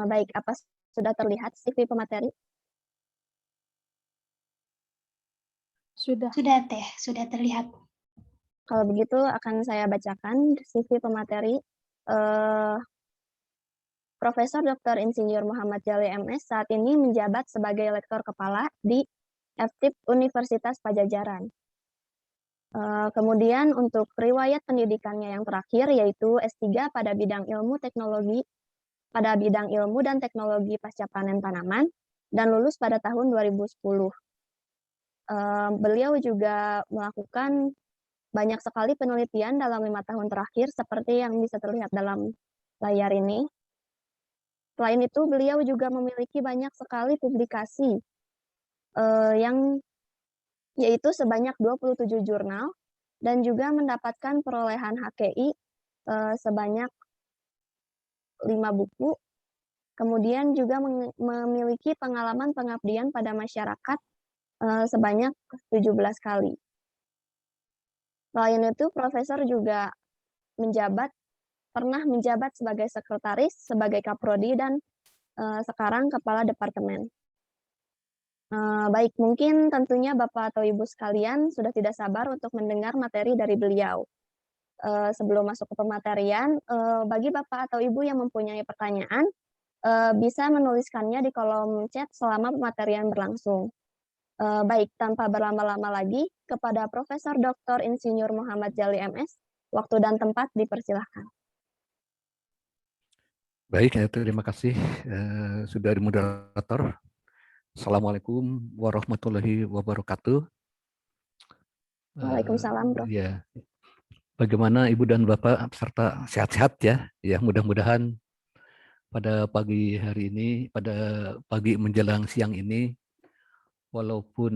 Baik, apa sudah terlihat CV pemateri? Sudah. Sudah Teh, sudah terlihat. Kalau begitu akan saya bacakan CV pemateri. Profesor Dr. Insinyur Muhammad Jalil MS saat ini menjabat sebagai Lektor Kepala di FTIP Universitas Pajajaran. Kemudian untuk riwayat pendidikannya yang terakhir yaitu S3 pada bidang ilmu dan teknologi pasca panen tanaman dan lulus pada tahun 2010. Beliau juga melakukan banyak sekali penelitian dalam 5 tahun terakhir seperti yang bisa terlihat dalam layar ini. Selain itu, beliau juga memiliki banyak sekali publikasi yang yaitu sebanyak 27 jurnal dan juga mendapatkan perolehan HKI sebanyak 5 buku. Kemudian juga memiliki pengalaman pengabdian pada masyarakat sebanyak 17 kali. Selain itu, Profesor juga pernah menjabat sebagai sekretaris, sebagai kaprodi, dan sekarang kepala departemen. Baik, mungkin tentunya Bapak atau Ibu sekalian sudah tidak sabar untuk mendengar materi dari beliau. Sebelum masuk ke pematerian, bagi Bapak atau Ibu yang mempunyai pertanyaan, bisa menuliskannya di kolom chat selama pematerian berlangsung. Baik, tanpa berlama-lama lagi, kepada Profesor Dr. Insinyur Muhammad Jalil MS, waktu dan tempat dipersilahkan. Baik, terima kasih saudari moderator. Assalamualaikum warahmatullahi wabarakatuh. Waalaikumsalam, Prof. Ya, bagaimana Ibu dan Bapak serta sehat-sehat ya? Ya, mudah-mudahan pada pagi hari ini, pada pagi menjelang siang ini, walaupun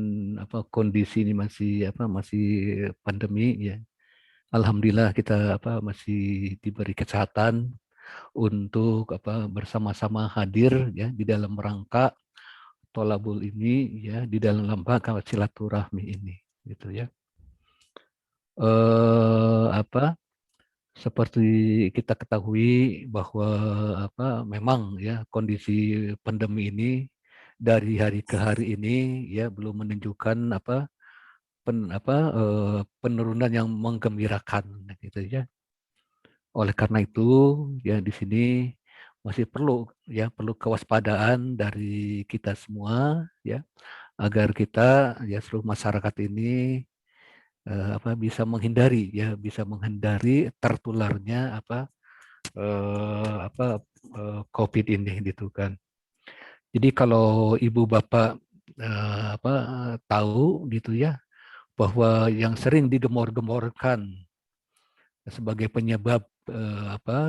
kondisi ini masih pandemi ya, alhamdulillah kita masih diberi kesehatan untuk bersama-sama hadir ya di dalam rangka tolabul ini ya, di dalam rangka silaturahmi ini gitu ya. Seperti kita ketahui bahwa memang ya kondisi pandemi ini dari hari ke hari ini ya belum menunjukkan penurunan yang menggembirakan gitu ya. Oleh karena itu ya di sini masih perlu kewaspadaan dari kita semua ya, agar kita ya seluruh masyarakat ini bisa menghindari tertularnya COVID ini gitu kan. Jadi kalau Ibu Bapak tahu gitu ya, bahwa yang sering digemor-gemorkan sebagai penyebab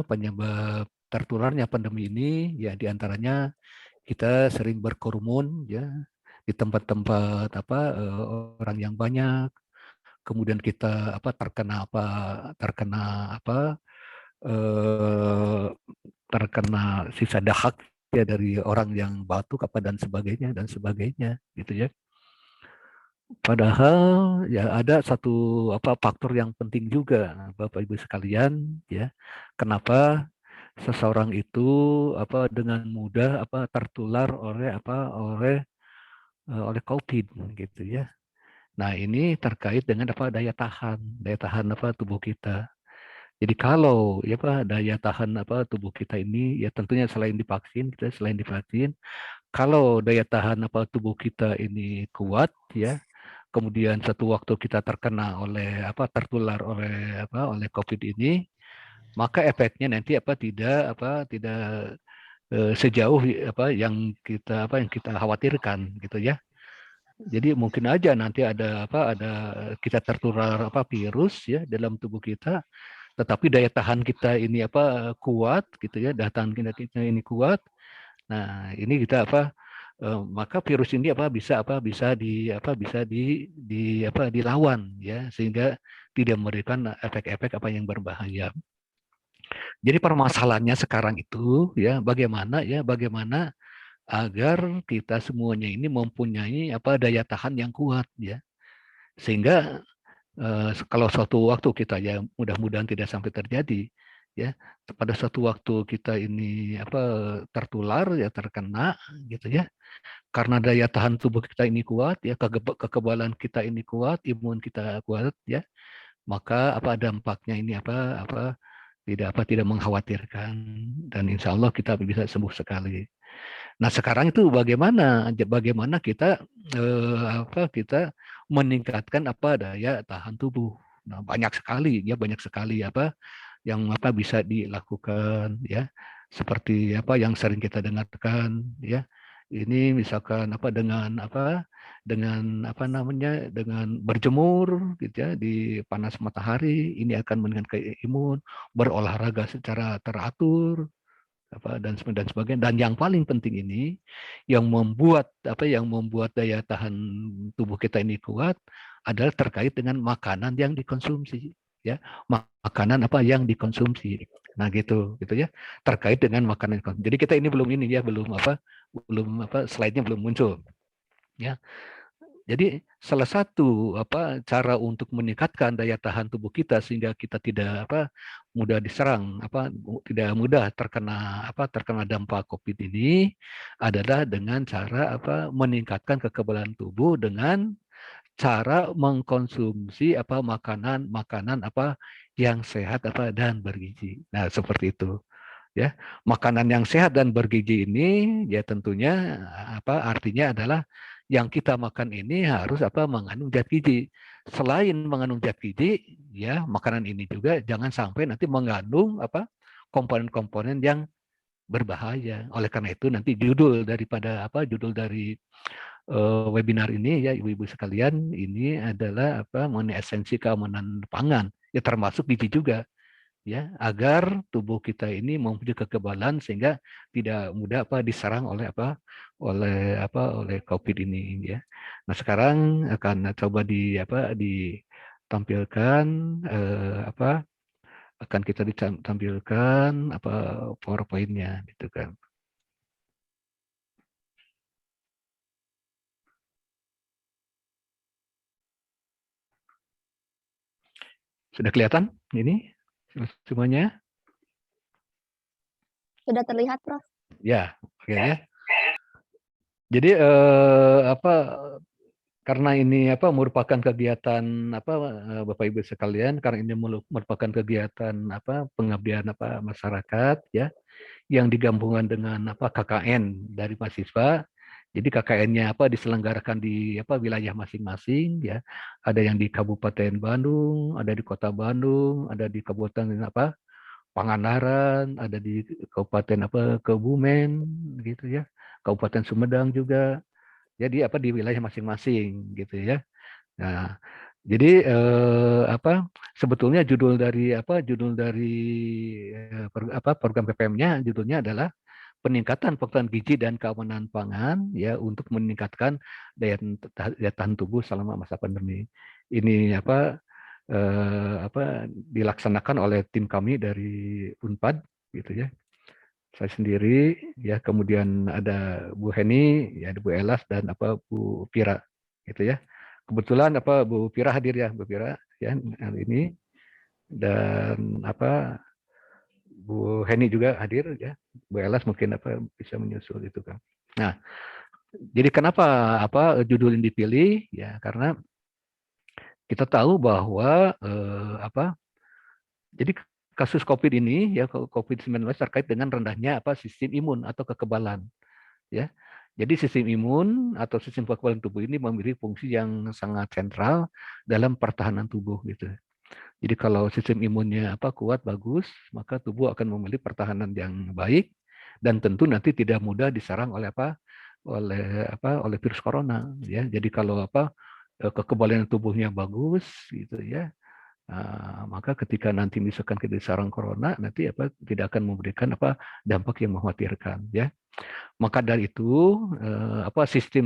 penyebab tertularnya pandemi ini ya diantaranya kita sering berkerumun ya di tempat-tempat orang yang banyak, kemudian kita terkena sisa dahak ya dari orang yang batuk dan sebagainya gitu ya. Padahal ya ada satu faktor yang penting juga Bapak Ibu sekalian ya. Kenapa seseorang itu dengan mudah tertular oleh COVID gitu ya. Nah, ini terkait dengan daya tahan tubuh kita. Jadi kalau daya tahan tubuh kita ini ya tentunya selain divaksin, kalau daya tahan tubuh kita ini kuat ya, kemudian satu waktu kita terkena tertular oleh COVID ini, maka efeknya nanti tidak sejauh yang kita khawatirkan gitu ya. Jadi mungkin aja nanti ada kita tertular virus ya dalam tubuh kita, tetapi daya tahan kita ini kuat gitu ya, daya tahan kita ini kuat. Nah, ini kita maka virus ini bisa dilawan ya, sehingga tidak memberikan efek-efek yang berbahaya. Jadi permasalahannya sekarang itu ya bagaimana agar kita semuanya ini mempunyai daya tahan yang kuat ya, sehingga kalau suatu waktu kita ya mudah-mudahan tidak sampai terjadi ya pada suatu waktu kita ini tertular ya, terkena gitu ya, karena daya tahan tubuh kita ini kuat ya, kekebalan kita ini kuat, imun kita kuat ya, maka dampaknya ini tidak mengkhawatirkan, dan insya Allah kita bisa sembuh sekali. Nah sekarang itu bagaimana kita kita meningkatkan daya tahan tubuh. Nah banyak sekali yang bisa dilakukan ya, seperti yang sering kita dengarkan ya. Ini misalkan dengan berjemur gitu ya di panas matahari, ini akan meningkatkan imun, berolahraga secara teratur dan sebagainya. Dan yang paling penting ini yang membuat daya tahan tubuh kita ini kuat adalah terkait dengan makanan yang dikonsumsi ya, makanan yang dikonsumsi. Nah gitu ya, terkait dengan makanan. Jadi kita ini belum slide-nya belum muncul ya. Jadi salah satu cara untuk meningkatkan daya tahan tubuh kita sehingga kita tidak mudah diserang, tidak mudah terkena dampak COVID ini adalah dengan cara meningkatkan kekebalan tubuh dengan cara mengkonsumsi makanan yang sehat dan bergizi. Nah, seperti itu. Ya, makanan yang sehat dan bergizi ini ya tentunya artinya adalah yang kita makan ini harus mengandung zat gizi. Selain mengandung zat gizi, ya makanan ini juga jangan sampai nanti mengandung komponen-komponen yang berbahaya. Oleh karena itu nanti judul dari webinar ini ya ibu-ibu sekalian, ini adalah mengenai esensi keamanan pangan. Ya termasuk gizi juga. Ya, agar tubuh kita ini mempunyai kekebalan sehingga tidak mudah diserang oleh oleh COVID ini ya. Nah, sekarang akan coba ditampilkan akan kita ditampilkan PowerPoint-nya gitu kan. Sudah kelihatan ini semuanya? Sudah terlihat, Prof. Ya, oke ya. Jadi karena ini merupakan kegiatan Bapak Ibu sekalian, karena ini merupakan kegiatan pengabdian masyarakat ya, yang digabungkan dengan KKN dari mahasiswa. Jadi KKN-nya diselenggarakan di wilayah masing-masing ya. Ada yang di Kabupaten Bandung, ada di Kota Bandung, ada di Kabupaten Pangandaran, ada di Kabupaten Kebumen gitu ya. Kabupaten Sumedang juga. Jadi di wilayah masing-masing gitu ya. Nah, jadi sebetulnya judul dari program PPM-nya judulnya adalah peningkatan pengetahuan gizi dan keamanan pangan ya untuk meningkatkan daya tahan tubuh selama masa pandemi. Ini dilaksanakan oleh tim kami dari Unpad gitu ya. Saya sendiri ya, kemudian ada Bu Heni, ya ada Bu Elas dan Bu Pira gitu ya. Kebetulan Bu Pira hadir ya, Bu Pira ya hari ini, dan Bu Heni juga hadir ya. Bu Elas mungkin bisa menyusul itu kan. Nah, jadi kenapa judul ini dipilih ya, karena kita tahu bahwa jadi kasus COVID ini ya, COVID-19 terkait dengan rendahnya sistem imun atau kekebalan ya. Jadi sistem imun atau sistem kekebalan tubuh ini memiliki fungsi yang sangat sentral dalam pertahanan tubuh gitu. Jadi kalau sistem imunnya kuat bagus, maka tubuh akan memiliki pertahanan yang baik dan tentu nanti tidak mudah diserang oleh oleh virus corona ya. Jadi kalau kekebalan tubuhnya bagus gitu ya, maka ketika nanti misalkan kita diserang corona, nanti tidak akan memberikan dampak yang mengkhawatirkan ya. Maka dari itu sistem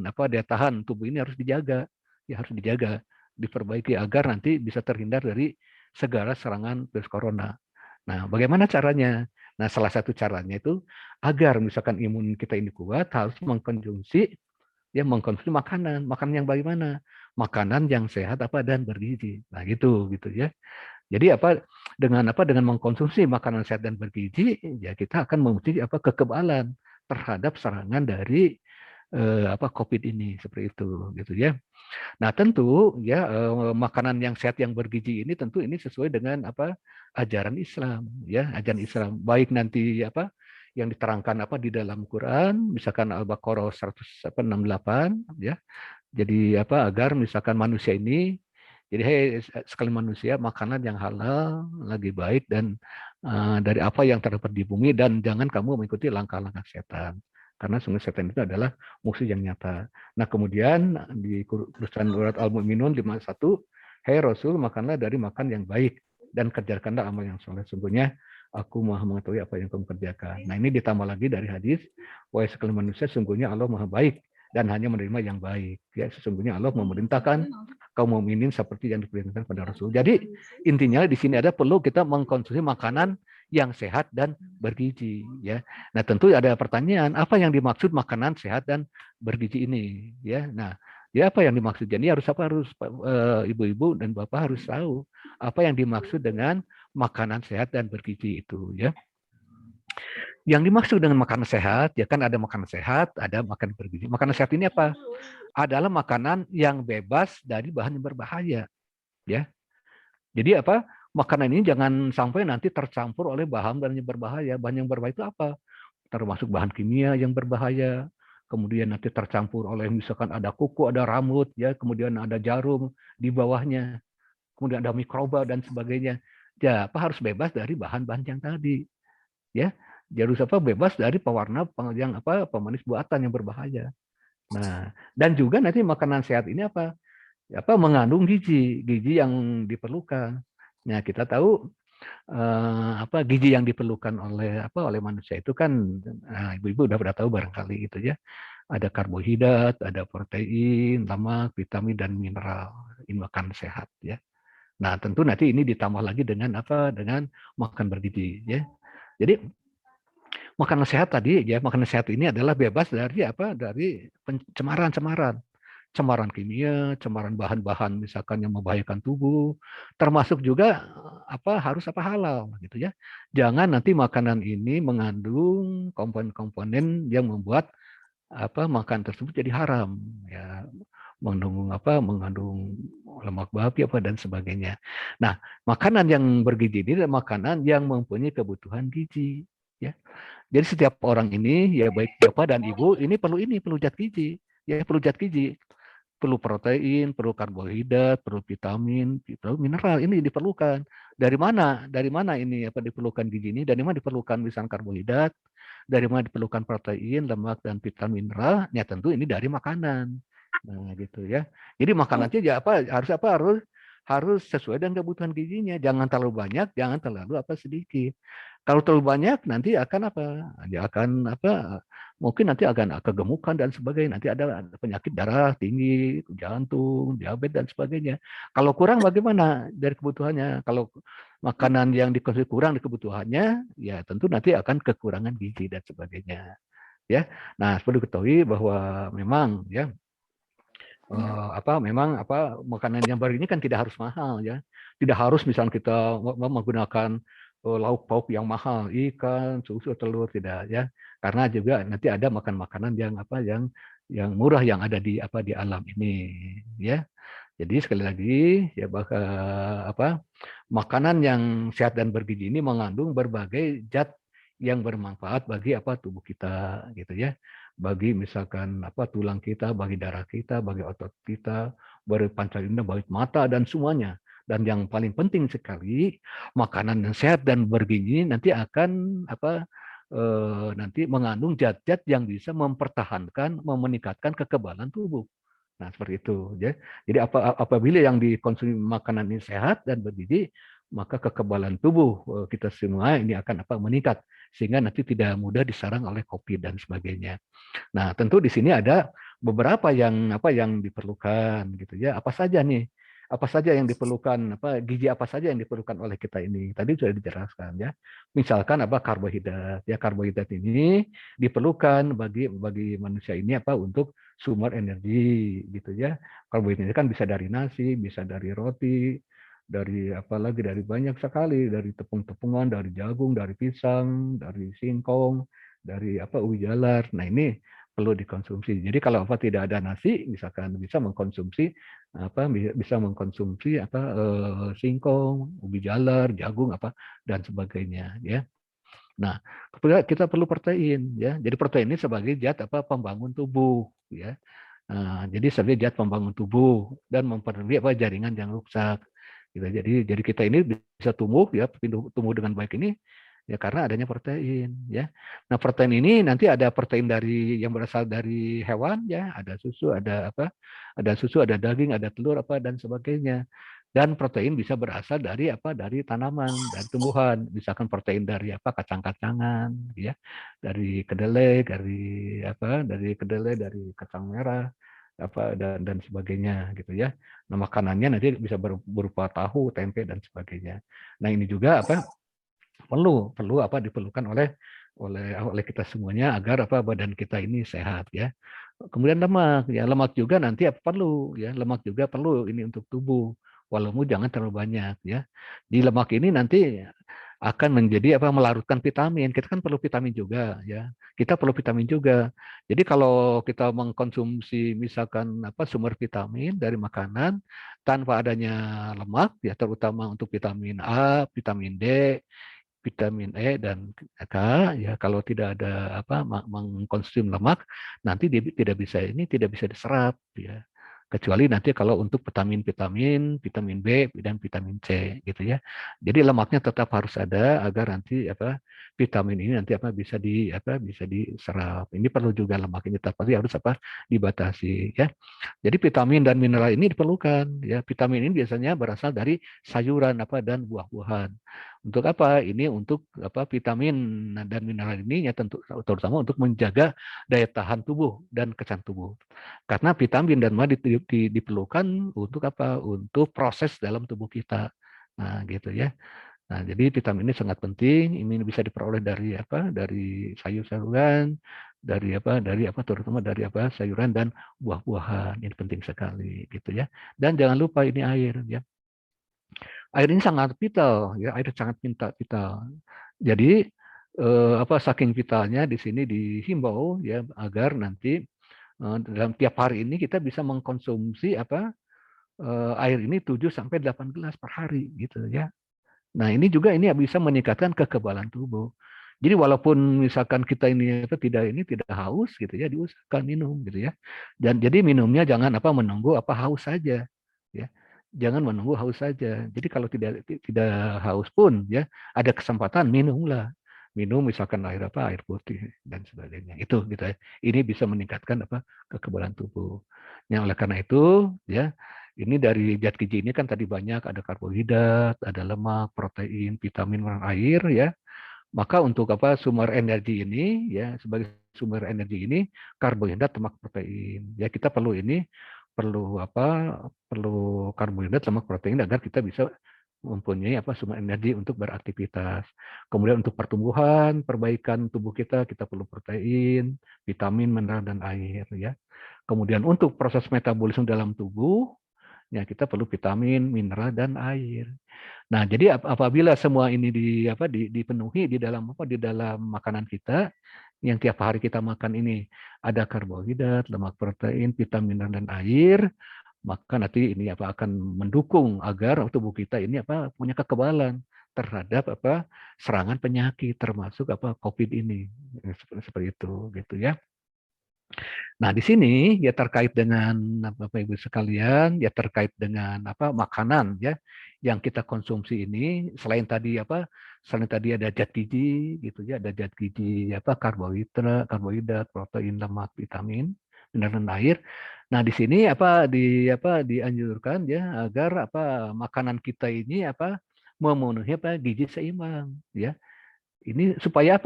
daya tahan tubuh ini harus dijaga, ya harus dijaga, diperbaiki agar nanti bisa terhindar dari segala serangan virus corona. Nah, bagaimana caranya? Nah, salah satu caranya itu agar misalkan imun kita ini kuat harus mengkonsumsi makanan. Makanan yang bagaimana? Makanan yang sehat dan bergizi. Nah, gitu ya. Jadi dengan mengkonsumsi makanan sehat dan bergizi, ya kita akan memiliki kekebalan terhadap serangan dari COVID ini, seperti itu, gitu ya. Nah, tentu ya makanan yang sehat yang bergizi ini tentu ini sesuai dengan ajaran Islam, ya, ajaran Islam. Baik nanti yang diterangkan di dalam Quran, misalkan Al-Baqarah 168, ya. Jadi agar misalkan manusia ini, jadi sekali manusia makanan yang halal lagi baik dan dari apa yang terdapat di bumi, dan jangan kamu mengikuti langkah-langkah setan. Karena sungguh setan itu adalah musuh yang nyata. Nah, kemudian di Quran Surat Al-Mu'minun 51, "Hai Rasul, makanlah dari makan yang baik dan kerjakanlah amal yang soleh. Sungguhnya aku Maha mengetahui apa yang kamu kerjakan." Nah, ini ditambah lagi dari hadis, "Wahai sekalian manusia, sungguhnya Allah Maha baik dan hanya menerima yang baik." Ya, sesungguhnya Allah memerintahkan kaum mukminin seperti yang diperintahkan pada Rasul. Jadi intinya di sini ada perlu kita mengkonsumsi makanan yang sehat dan bergizi, ya. Nah, tentu ada pertanyaan, apa yang dimaksud makanan sehat dan bergizi ini, ya. Nah, ya apa yang dimaksud? Jadi harus ibu-ibu dan bapak harus tahu apa yang dimaksud dengan makanan sehat dan bergizi itu, ya. Yang dimaksud dengan makanan sehat, ya kan ada makanan sehat, ada makanan bergizi. Makanan sehat ini apa? Adalah makanan yang bebas dari bahan yang berbahaya, ya. Jadi makanan ini jangan sampai nanti tercampur oleh bahan yang berbahaya. Bahan yang berbahaya itu apa? Termasuk bahan kimia yang berbahaya. Kemudian nanti tercampur oleh misalkan ada kuku, ada rambut, ya, kemudian ada jarum di bawahnya, kemudian ada mikroba dan sebagainya. Ya, harus bebas dari bahan-bahan yang tadi, ya. Harus bebas dari pewarna yang pemanis buatan yang berbahaya. Nah, dan juga nanti makanan sehat ini mengandung gizi yang diperlukan. Nah, kita tahu gizi yang diperlukan oleh manusia itu kan, ibu-ibu udah pada tahu barangkali itu, ya. Ada karbohidrat, ada protein, lemak, vitamin dan mineral. Ini makan sehat, ya. Nah, tentu nanti ini ditambah lagi dengan dengan makan bergizi, ya. Jadi makanan sehat tadi, ya, makanan sehat ini adalah bebas dari dari pencemaran-cemaran. Cemaran kimia, cemaran bahan-bahan misalkan yang membahayakan tubuh, termasuk juga harus halal, gitu, ya. Jangan nanti makanan ini mengandung komponen-komponen yang membuat makan tersebut jadi haram, ya, mengandung lemak babi dan sebagainya. Nah, makanan yang bergizi ini adalah makanan yang mempunyai kebutuhan gizi, ya. Jadi setiap orang ini, ya, baik bapak dan ibu, ini perlu zat gizi, ya, perlu zat gizi. Perlu protein, perlu karbohidrat, perlu vitamin, perlu mineral, ini diperlukan. Dari mana? Dari mana ini diperlukan gizi ini? Dari mana diperlukan misalnya karbohidrat? Dari mana diperlukan protein, lemak dan vitamin, mineral? Ya tentu ini dari makanan. Nah, gitu, ya. Jadi makanannya ya harus sesuai dengan kebutuhan gizinya. Jangan terlalu banyak, jangan terlalu sedikit. Kalau terlalu banyak nanti akan dia akan mungkin nanti akan kegemukan dan sebagainya. Nanti ada penyakit darah tinggi, jantung, diabetes dan sebagainya. Kalau kurang bagaimana dari kebutuhannya? Kalau makanan yang dikonsumsi kurang di kebutuhannya, ya tentu nanti akan kekurangan gizi dan sebagainya. Ya, nah perlu diketahui bahwa memang, ya, memang makanan yang baru ini kan tidak harus mahal, ya. Tidak harus misalnya kita menggunakan lauk pauk yang mahal, ikan, susu, telur, tidak, ya. Karena juga nanti ada makanan yang murah yang ada di di alam ini, ya. Jadi sekali lagi, ya, makanan yang sehat dan bergizi ini mengandung berbagai zat yang bermanfaat bagi tubuh kita, gitu, ya. Bagi misalkan tulang kita, bagi darah kita, bagi otot kita, bagi panca indera, bagi mata dan semuanya. Dan yang paling penting sekali, makanan yang sehat dan bergizi nanti akan nanti mengandung zat-zat yang bisa mempertahankan, meningkatkan kekebalan tubuh. Nah, seperti itu, ya. Jadi apabila yang dikonsumsi makanan ini sehat dan bergizi, maka kekebalan tubuh kita semua ini akan meningkat, sehingga nanti tidak mudah diserang oleh COVID dan sebagainya. Nah, tentu di sini ada beberapa yang yang diperlukan, gitu, ya. Apa saja nih? Apa saja yang diperlukan? Gizi apa saja yang diperlukan oleh kita ini? Tadi sudah dijelaskan, ya. Misalkan karbohidrat, ya. Karbohidrat ini diperlukan bagi manusia ini untuk sumber energi, gitu, ya. Karbohidrat kan bisa dari nasi, bisa dari roti, dari apalagi dari banyak sekali, dari tepung-tepungan, dari jagung, dari pisang, dari singkong, dari ubi jalar. Nah, ini perlu dikonsumsi. Jadi kalau tidak ada nasi, misalkan bisa mengkonsumsi singkong, ubi jalar, jagung dan sebagainya, ya. Nah, kita perlu protein, ya. Jadi protein ini sebagai zat pembangun tubuh, ya. Nah, jadi sebagai zat pembangun tubuh dan memperbaiki jaringan yang rusak. Gitu. Jadi kita ini bisa tumbuh, ya, tumbuh dengan baik ini ya karena adanya protein, ya. Nah, protein ini nanti ada protein yang berasal dari hewan, ya, ada susu, ada daging, ada telur dan sebagainya. Dan protein bisa berasal dari dari tanaman, dari tumbuhan, misalkan protein dari kacang-kacangan, ya, dari kedelai, dari kacang merah, dan sebagainya, gitu ya. Nah, makanannya nanti bisa berupa tahu, tempe dan sebagainya. Nah, ini juga perlu diperlukan oleh kita semuanya agar badan kita ini sehat, ya. Kemudian lemak, ya, lemak juga nanti perlu, ya, lemak juga perlu ini untuk tubuh, walaupun jangan terlalu banyak, ya. Di lemak ini nanti akan menjadi melarutkan vitamin. Kita kan perlu vitamin juga, ya. Kita perlu vitamin juga. Jadi kalau kita mengkonsumsi misalkan sumber vitamin dari makanan tanpa adanya lemak, ya, terutama untuk vitamin A, vitamin D, vitamin E dan K, ya, kalau tidak ada mengkonsumsi lemak nanti tidak bisa diserap, ya, kecuali nanti kalau untuk vitamin B dan vitamin C, gitu ya. Jadi lemaknya tetap harus ada agar nanti vitamin ini nanti bisa diserap. Ini perlu juga lemak ini tapi harus dibatasi, ya. Jadi vitamin dan mineral ini diperlukan, ya. Vitamin ini biasanya berasal dari sayuran dan buah-buahan. Untuk apa? Ini untuk vitamin dan mineral ini ya terutama untuk menjaga daya tahan tubuh dan kekebalan tubuh. Karena vitamin dan mineral diperlukan untuk Untuk proses dalam tubuh kita. Nah, gitu ya. Nah, jadi vitamin ini sangat penting. Ini bisa diperoleh dari Dari sayur-sayuran, terutama dari sayuran dan buah-buahan. Ini penting sekali, gitu ya. Dan jangan lupa ini air, ya. Air ini sangat vital, ya, air sangat vital. Jadi saking vitalnya di sini dihimbau, ya, agar nanti dalam tiap hari ini kita bisa mengkonsumsi air ini 7 sampai 8 gelas per hari, gitu ya. Nah, ini juga bisa meningkatkan kekebalan tubuh. Jadi walaupun misalkan kita ini tidak haus, gitu ya, diusahakan minum, gitu ya. Dan jadi minumnya jangan menunggu haus saja, ya. Jangan menunggu haus saja. Jadi kalau tidak haus pun, ya, ada kesempatan minumlah. Minum misalkan air putih dan sebagainya. Itu, gitu ya. Ini bisa meningkatkan kekebalan tubuh. Nah, oleh karena itu, ya, ini dari zat gizi ini kan tadi banyak, ada karbohidrat, ada lemak, protein, vitamin, mineral, air, ya. Maka untuk sumber energi ini, ya, sebagai sumber energi ini karbohidrat, lemak, protein. Ya, kita perlu karbohidrat, lemak, protein agar kita bisa mempunyai sumber energi untuk beraktivitas. Kemudian untuk pertumbuhan, perbaikan tubuh kita perlu protein, vitamin, mineral dan air, ya. Kemudian untuk proses metabolisme dalam tubuh, ya, kita perlu vitamin, mineral dan air. Nah, jadi apabila semua ini dipenuhi di dalam makanan kita yang tiap hari kita makan ini ada karbohidrat, lemak, protein, vitamin dan air, maka nanti ini akan mendukung agar tubuh kita ini punya kekebalan terhadap serangan penyakit termasuk COVID ini. Seperti itu, gitu ya. Nah, di sini ya terkait dengan Bapak Ibu sekalian, ya terkait dengan makanan, ya, yang kita konsumsi ini selain tadi ada zat gizi, gitu ya, ada zat gizi karbohidrat, protein, lemak, vitamin, mineral dan air. Nah, di sini dianjurkan, ya, agar makanan kita ini memenuhi gizi seimbang, ya. Ini supaya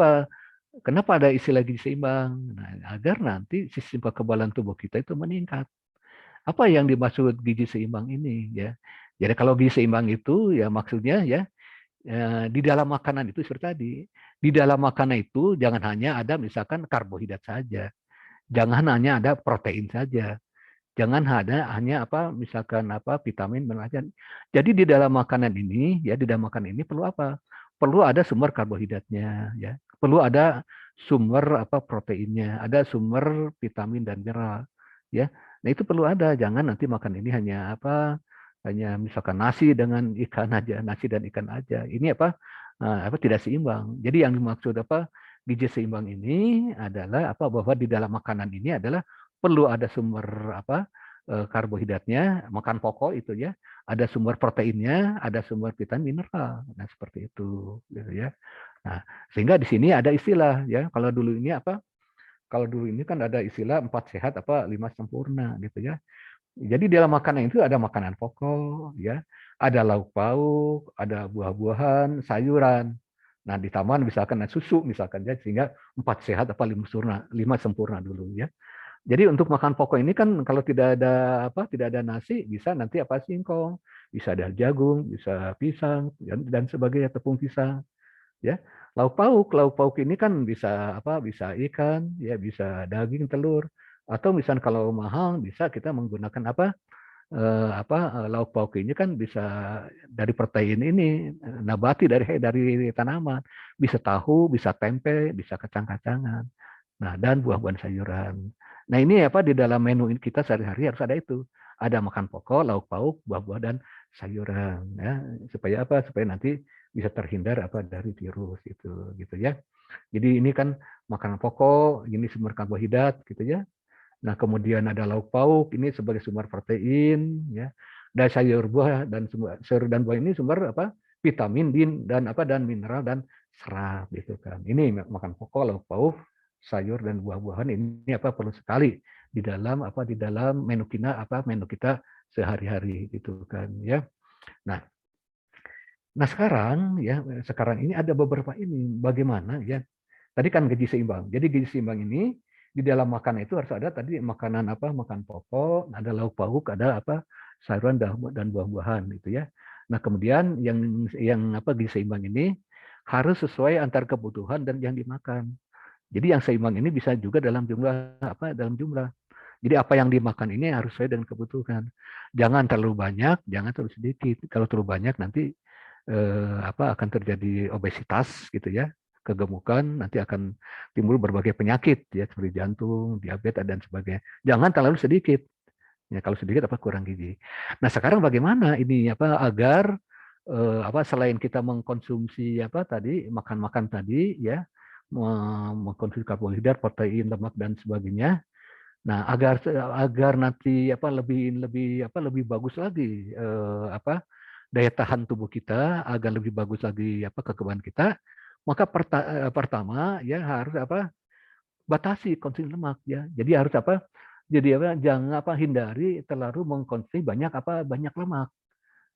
kenapa ada istilah gizi seimbang? Nah, agar nanti sistem kekebalan tubuh kita itu meningkat. Apa yang dimaksud gizi seimbang ini, ya? Jadi kalau gizi seimbang itu ya maksudnya, ya, di dalam makanan itu seperti tadi. Di dalam makanan itu jangan hanya ada misalkan karbohidrat saja. Jangan hanya ada protein saja. Jangan hanya misalkan vitamin mineral. Jadi di dalam makanan ini ya, di dalam makanan ini perlu apa? Perlu ada sumber karbohidratnya ya. Perlu ada sumber proteinnya, ada sumber vitamin dan mineral ya. Nah, itu perlu ada. Jangan nanti makan ini hanya hanya misalkan nasi dengan ikan aja, nasi dan ikan aja. Ini tidak seimbang. Jadi yang dimaksud gizi seimbang ini adalah bahwa di dalam makanan ini adalah perlu ada sumber karbohidratnya, makan pokok itu ya, ada sumber proteinnya, ada sumber vitamin mineral. Nah, seperti itu gitu ya. Nah, sehingga di sini ada istilah ya. Kalau dulu ini Kalau dulu ini kan ada istilah 4 sehat 5 sempurna gitu ya. Jadi dalam makanan itu ada makanan pokok ya, ada lauk pauk, ada buah-buahan, sayuran. Nah, di taman misalkan ada susu misalkan ya, sehingga 4 sehat 5 sempurna dulu ya. Jadi untuk makan pokok ini kan kalau tidak ada nasi, bisa nanti singkong, bisa ada jagung, bisa pisang dan sebagainya, tepung pisang ya. Lauk pauk ini kan bisa ikan ya, bisa daging, telur, atau misalnya kalau mahal bisa kita menggunakan lauk pauk ini kan bisa dari protein ini nabati, dari tanaman, bisa tahu, bisa tempe, bisa kacang-kacangan. Nah, dan buah-buahan sayuran. Nah, ini di dalam menu kita sehari-hari harus ada itu. Ada makan pokok, lauk pauk, buah-buah dan sayuran ya. Supaya Supaya nanti bisa terhindar dari virus gitu ya. Jadi ini kan makanan pokok, ini sumber karbohidrat gitu ya. Nah, kemudian ada lauk pauk ini sebagai sumber protein ya. Dan sayur dan buah ini sumber vitamin dan mineral dan serat gitu kan. Ini makan pokok, lauk pauk, sayur dan buah-buahan ini perlu sekali di dalam menu kita sehari-hari gitu kan ya. Nah, sekarang ini ada beberapa ini bagaimana ya. Tadi kan gizi seimbang. Jadi gizi seimbang ini di dalam makanan itu harus ada tadi makanan makan pokok, ada lauk pauk, ada sayuran dan buah-buahan gitu ya. Nah, kemudian yang gizi seimbang ini harus sesuai antar kebutuhan dan yang dimakan. Jadi yang seimbang ini bisa juga dalam jumlah. Jadi apa yang dimakan ini harus sesuai dengan kebutuhan. Jangan terlalu banyak, jangan terlalu sedikit. Kalau terlalu banyak nanti akan terjadi obesitas gitu ya, kegemukan, nanti akan timbul berbagai penyakit ya seperti jantung, diabetes dan sebagainya. Jangan terlalu sedikit. Ya, kalau sedikit kurang gizi. Nah, sekarang bagaimana ini agar selain kita mengkonsumsi makan tadi ya, mengkonsumsi karbohidrat, protein, lemak dan sebagainya. Nah, agar nanti lebih bagus lagi daya tahan tubuh kita, agar lebih bagus lagi kekebalan kita, maka pertama ya harus batasi konsumsi lemak ya. Jadi harus jangan hindari terlalu mengkonsumsi banyak lemak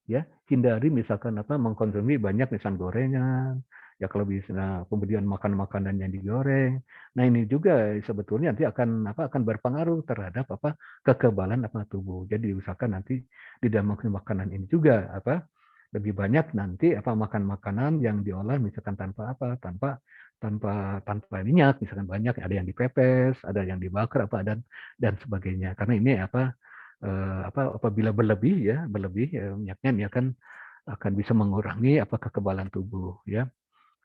ya. Hindari misalkan mengkonsumsi banyak gorengan ya, kalau bisa, kemudian makan makanan yang digoreng. Nah, ini juga sebetulnya nanti akan berpengaruh terhadap kekebalan tubuh. Jadi usahakan nanti di dalam makanan ini juga lebih banyak nanti makan makanan yang diolah misalkan tanpa minyak, misalkan banyak, ada yang dipepes, ada yang dibakar dan sebagainya. Karena ini apabila berlebih minyaknya ini akan bisa mengurangi kekebalan tubuh ya.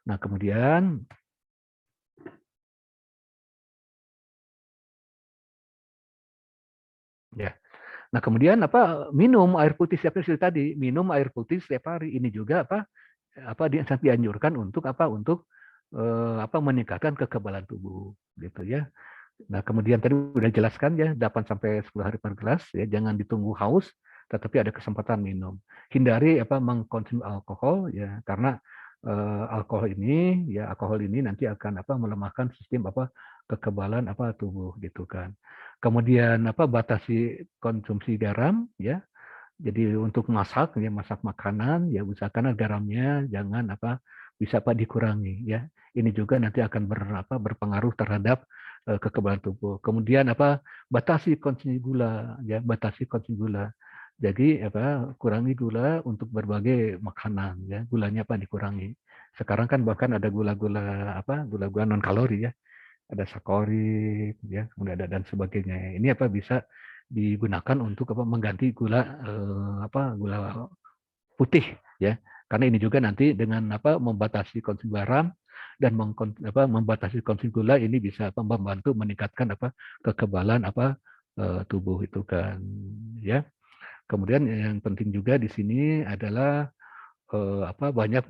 Nah, kemudian ya. Nah, kemudian minum air putih setiap hari tadi, minum air putih setiap hari. Ini juga sangat dianjurkan untuk meningkatkan kekebalan tubuh gitu ya. Nah, kemudian tadi udah jelaskan ya, 8 sampai 10 hari per gelas ya, jangan ditunggu haus tetapi ada kesempatan minum. Hindari mengkonsumsi alkohol ya, karena alkohol ini nanti akan melemahkan sistem kekebalan tubuh gitu kan. Kemudian batasi konsumsi garam ya. Jadi untuk masak makanan ya, usahakan garamnya jangan bisa dikurangi ya. Ini juga nanti akan berpengaruh terhadap kekebalan tubuh. Kemudian batasi konsumsi gula ya, batasi konsumsi gula. Jadi kurangi gula untuk berbagai makanan ya, gulanya dikurangi. Sekarang kan bahkan ada gula-gula gula-gula non kalori ya. Ada sakorit ya, kemudian ada dan sebagainya. Ini bisa digunakan untuk mengganti gula gula putih ya. Karena ini juga nanti dengan membatasi konsumsi garam dan membatasi konsumsi gula ini bisa membantu meningkatkan kekebalan tubuh itu kan ya. Kemudian yang penting juga di sini adalah banyak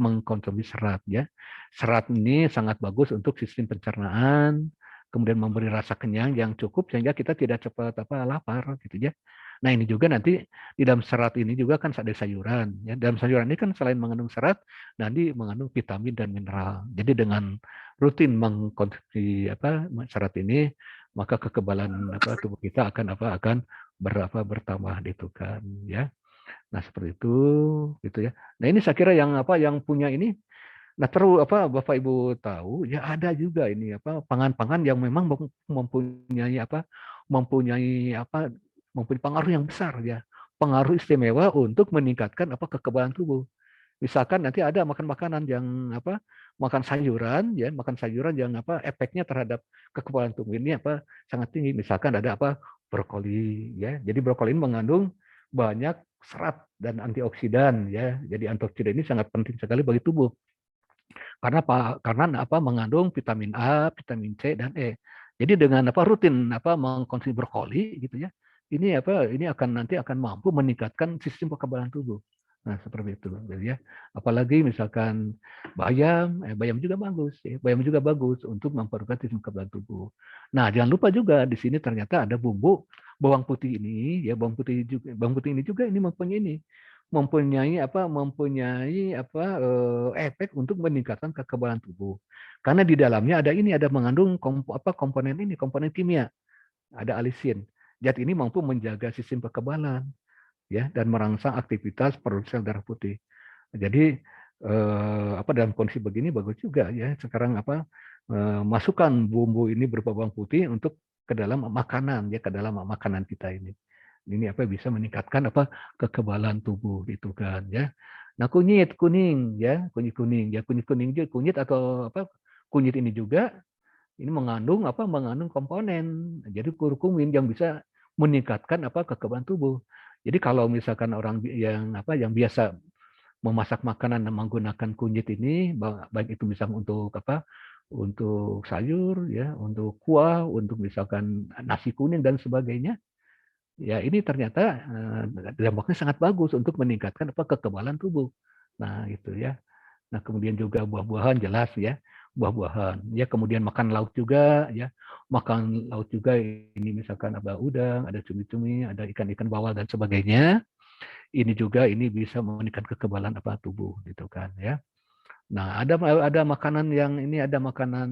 mengkonsumsi serat ya. Serat ini sangat bagus untuk sistem pencernaan, kemudian memberi rasa kenyang yang cukup sehingga kita tidak cepat lapar gitu ya. Nah, ini juga nanti di dalam serat ini juga kan ada sayuran ya. Dalam sayuran ini kan selain mengandung serat, nanti mengandung vitamin dan mineral. Jadi dengan rutin mengkonsumsi serat ini, maka kekebalan tubuh kita akan bertambah gitu kan ya. Nah, seperti itu gitu ya. Nah, ini saya kira yang punya ini. Nah, terus Bapak Ibu tahu ya ada juga ini pangan-pangan yang memang mempunyai mempunyai pengaruh yang besar ya. Pengaruh istimewa untuk meningkatkan kekebalan tubuh. Misalkan nanti ada makan makanan yang makan sayuran ya, makan sayuran yang efeknya terhadap kekebalan tubuh ini sangat tinggi. Misalkan ada brokoli ya. Jadi brokoli ini mengandung banyak serat dan antioksidan ya. Jadi antioksidan ini sangat penting sekali bagi tubuh. Karena mengandung vitamin A, vitamin C dan E. Jadi dengan rutin mengkonsumsi brokoli gitu ya. Ini nanti akan mampu meningkatkan sistem kekebalan tubuh. Nah, seperti itu gitu ya. Apalagi misalkan bayam juga bagus ya. Bayam juga bagus untuk memperkuat sistem kekebalan tubuh. Nah, jangan lupa juga di sini ternyata ada bumbu bawang putih ini ya, bawang putih ini juga ini mempunyai efek untuk meningkatkan kekebalan tubuh. Karena di dalamnya ada mengandung komponen kimia. Ada alisin. Zat ini mampu menjaga sistem kekebalan ya dan merangsang aktivitas produksi sel darah putih. Jadi dalam kondisi begini bagus juga ya sekarang masukkan bumbu ini berupa bawang putih untuk ke dalam makanan ya, ke dalam makanan kita ini. Ini bisa meningkatkan kekebalan tubuh gitu kan ya. Nah, kunyit kuning atau kunyit ini juga ini mengandung komponen jadi kurkumin yang bisa meningkatkan kekebalan tubuh. Jadi kalau misalkan orang yang biasa memasak makanan dan menggunakan kunyit ini baik itu misalnya untuk sayur ya, untuk kuah, untuk misalkan nasi kuning dan sebagainya. Ya, ini ternyata dampaknya sangat bagus untuk meningkatkan kekebalan tubuh. Nah, itu ya. Nah, kemudian juga buah-buahan jelas ya, buah-buahan. Ya, kemudian makan laut juga ya. Makan laut juga ini misalkan ada udang, ada cumi-cumi, ada ikan-ikan bawal dan sebagainya. Ini juga bisa meningkatkan kekebalan tubuh gitu kan ya. Nah, ada makanan yang ada makanan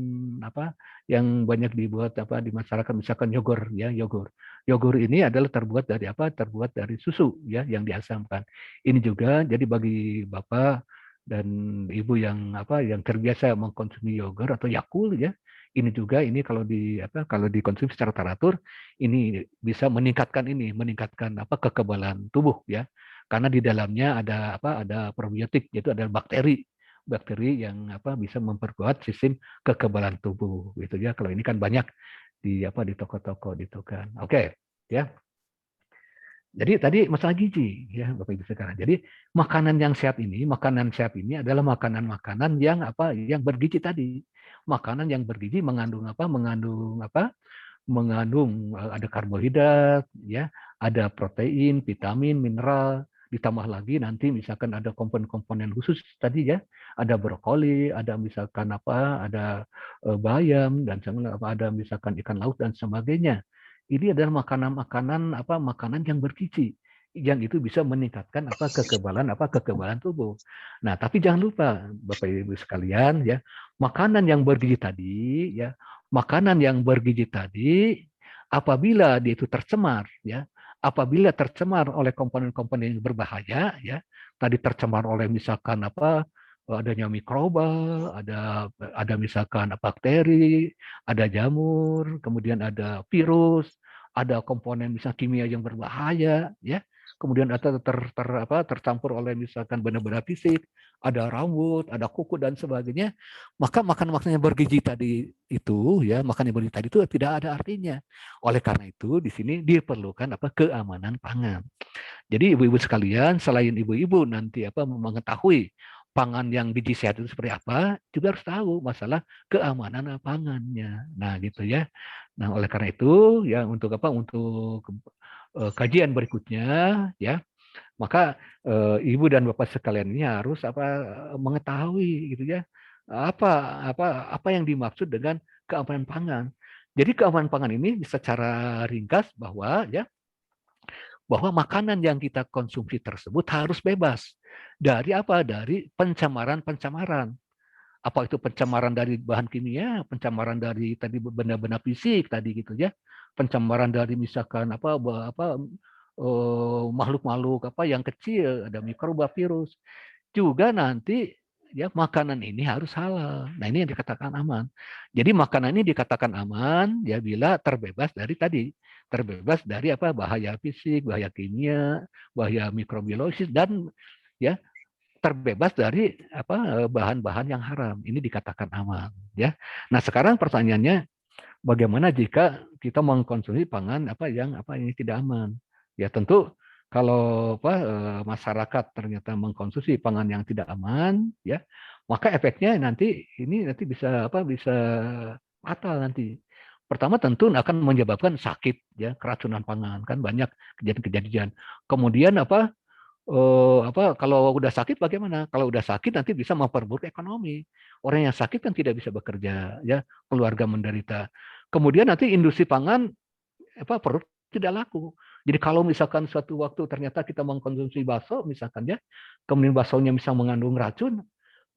yang banyak dibuat di masyarakat misalkan yogurt ya, yogurt. Yogurt ini adalah terbuat dari Terbuat dari susu ya yang diasamkan. Ini juga jadi bagi Bapak dan Ibu yang yang terbiasa mengkonsumsi yogurt atau Yakult ya. Ini juga kalau dikonsumsi secara teratur ini bisa meningkatkan kekebalan tubuh ya. Karena di dalamnya ada probiotik yaitu ada bakteri yang bisa memperkuat sistem kekebalan tubuh gitu ya. Kalau ini kan banyak di toko-toko gitu kan. Oke, ya. Jadi tadi masalah gizi ya Bapak Ibu sekarang. Jadi makanan sehat ini adalah makanan-makanan yang yang bergizi tadi. Makanan yang bergizi mengandung mengandung ada karbohidrat ya, ada protein, vitamin, mineral, ditambah lagi nanti misalkan ada komponen-komponen khusus tadi ya, ada brokoli, ada misalkan ada bayam dan ada misalkan ikan laut dan sebagainya. Ini adalah makanan yang bergizi yang itu bisa meningkatkan kekebalan tubuh. Nah, tapi jangan lupa Bapak Ibu sekalian ya, makanan yang bergizi tadi apabila dia itu tercemar ya, apabila tercemar oleh komponen-komponen yang berbahaya ya, tadi tercemar oleh misalkan adanya mikroba, ada misalkan bakteri, ada jamur, kemudian ada virus, ada komponen misalnya kimia yang berbahaya ya. kemudian atau tercampur oleh misalkan benda-benda fisik, ada rambut, ada kuku dan sebagainya, maka makan-makanan yang bergizi tadi itu ya, makan yang bergizi tadi itu tidak ada artinya. Oleh karena itu di sini diperlukan keamanan pangan. Jadi ibu-ibu sekalian, selain ibu-ibu nanti mengetahui pangan yang gizi sehat itu seperti apa, juga harus tahu masalah keamanan pangannya. Nah, gitu ya. Nah, oleh karena itu ya untuk kajian berikutnya ya, maka ibu dan bapak sekalian ini harus mengetahui gitu ya apa yang dimaksud dengan keamanan pangan. Jadi keamanan pangan ini secara ringkas bahwa makanan yang kita konsumsi tersebut harus bebas dari dari pencemaran-pencemaran. Apa itu pencemaran dari bahan kimia, pencemaran dari tadi benda-benda fisik tadi gitu ya, pencemaran dari misalkan makhluk-makhluk yang kecil, ada mikroba, virus. Juga nanti ya makanan ini harus halal. Nah, ini yang dikatakan aman. Jadi makanan ini dikatakan aman ya bila terbebas dari bahaya fisik, bahaya kimia, bahaya mikrobiologis dan ya terbebas dari bahan-bahan yang haram. Ini dikatakan aman ya. Nah, sekarang pertanyaannya bagaimana jika kita mengkonsumsi pangan yang tidak aman? Ya tentu kalau masyarakat ternyata mengkonsumsi pangan yang tidak aman, ya maka efeknya nanti bisa bisa fatal nanti. Pertama tentu akan menyebabkan sakit ya, keracunan pangan kan banyak kejadian-kejadian. Kemudian kalau udah sakit bagaimana? Kalau udah sakit nanti bisa memperburuk ekonomi. Orang yang sakit kan tidak bisa bekerja, ya keluarga menderita. Kemudian nanti industri pangan perut tidak laku. Jadi kalau misalkan suatu waktu ternyata kita mengkonsumsi bakso misalkan ya, kemudian baksonya bisa mengandung racun,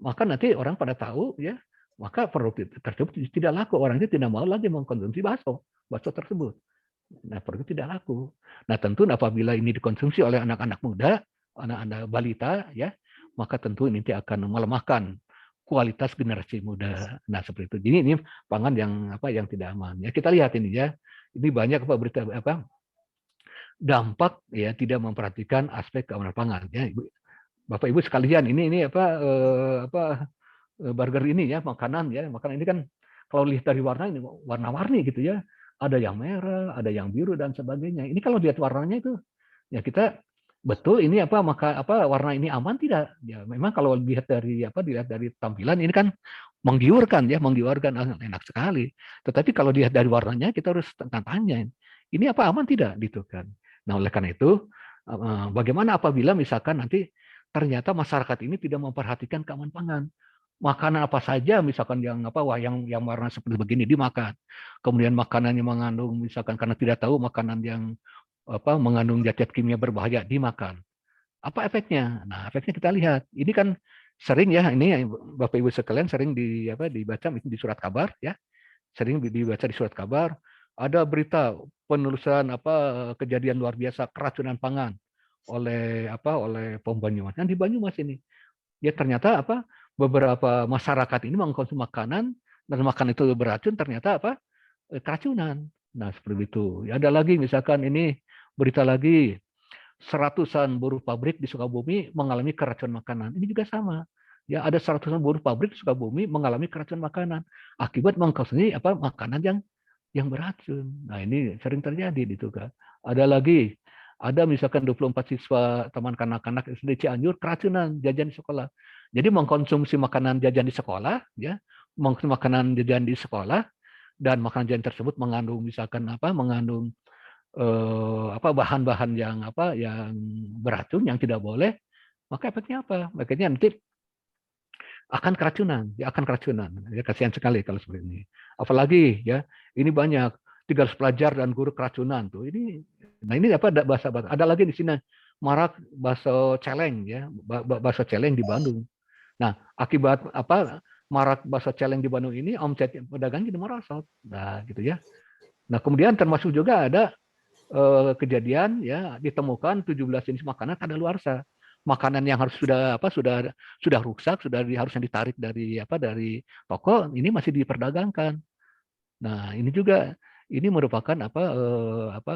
maka nanti orang pada tahu ya, maka produk tersebut tidak laku. Orang itu tidak mau lagi mengkonsumsi bakso tersebut. Nah, produk tidak laku. Nah, tentu apabila ini dikonsumsi oleh anak-anak muda, anak-anak balita ya, maka tentu ini akan melemahkan kualitas generasi muda. Nah, seperti itu. Jadi ini pangan yang tidak aman. Ya, kita lihat ini ya. Ini banyak berita dampak ya tidak memperhatikan aspek keamanan pangan ya. Bapak Ibu sekalian, ini burger ini ya, makanan ini kan kalau lihat dari warna ini warna-warni gitu ya. Ada yang merah, ada yang biru dan sebagainya. Ini kalau lihat warnanya itu ya kita betul ini warna ini aman tidak? Ya memang kalau dilihat dari tampilan ini kan menggiurkan enak sekali. Tetapi kalau dilihat dari warnanya kita harus tanya ini aman tidak gitu kan. Nah, oleh karena itu bagaimana apabila misalkan nanti ternyata masyarakat ini tidak memperhatikan keamanan pangan. Makanan apa saja misalkan yang warna seperti begini dimakan. Kemudian makanannya mengandung misalkan karena tidak tahu makanan yang mengandung zat kimia berbahaya dimakan. Apa efeknya? Nah, efeknya kita lihat. Ini kan sering ya, ini Bapak Ibu sekalian sering dibaca di surat kabar ya. Sering dibaca di surat kabar ada berita penelusuran kejadian luar biasa keracunan pangan oleh POM Banyumas. Yang di Banyumas ini. Ya ternyata beberapa masyarakat ini mengkonsumsi makanan dan makanan itu beracun ternyata keracunan. Nah, seperti itu. Ya, ada lagi misalkan ini berita lagi seratusan buruh pabrik di Sukabumi mengalami keracunan makanan. Ini juga sama. Ya, ada seratusan buruh pabrik di Sukabumi mengalami keracunan makanan akibat mengkonsumsi makanan yang beracun. Nah, ini sering terjadi gitu kan. Ada lagi misalkan 24 siswa taman kanak-kanak SD Cianjur keracunan jajan di sekolah. Jadi mengkonsumsi makanan jajan di sekolah, ya, mengkonsumsi makanan jajan di sekolah dan makanan jajan tersebut mengandung mengandung bahan-bahan yang beracun yang tidak boleh, maka efeknya apa? Efeknya nanti akan keracunan. Ya, kasihan sekali kalau seperti ini. Apalagi ya, ini banyak 300 pelajar dan guru keracunan tuh. Ini bahasa ada lagi di sini marak bakso celeng ya, bakso celeng di Bandung. Nah, akibat marak bakso celeng di Bandung ini omset pedagang jadi merosot. Nah, gitu ya. Nah, kemudian termasuk juga ada kejadian ya ditemukan 17 jenis makanan kadaluarsa. Makanan yang harus sudah rusak, harusnya ditarik dari toko, ini masih diperdagangkan. Nah, ini juga ini merupakan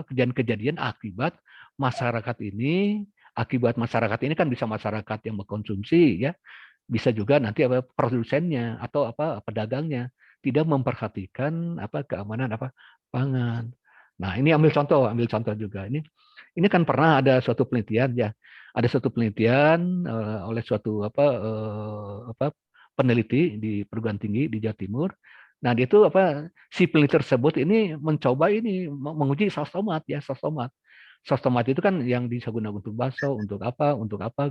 kejadian-kejadian akibat masyarakat ini, akibat masyarakat ini kan bisa masyarakat yang mengkonsumsi ya, bisa juga nanti apa produsennya atau apa pedagangnya tidak memperhatikan apa keamanan apa pangan. Nah, ini ambil contoh juga. Ini kan pernah ada suatu penelitian ya. Ada suatu penelitian oleh suatu apa peneliti di perguruan tinggi di Jawa Timur. Nah, dia itu apa si peneliti tersebut ini mencoba ini menguji saus tomat ya, saus tomat. Saus tomat itu kan yang digunakan untuk bakso, untuk apa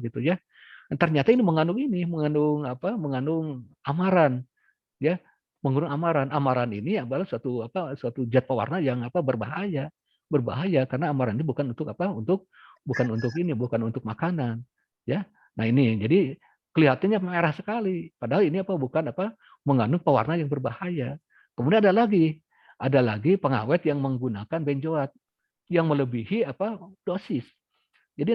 gitu ya. Dan ternyata ini mengandung apa? Mengandung amaran, ya. Mengandung amaran. Amaran ini adalah suatu zat pewarna yang apa? Berbahaya. Berbahaya karena amaran ini bukan untuk apa? Bukan untuk makanan, ya. Nah, ini jadi kelihatannya merah sekali, padahal ini apa? Bukan apa? Mengandung pewarna yang berbahaya. Kemudian ada lagi pengawet yang menggunakan benzoat yang melebihi apa? Dosis. Jadi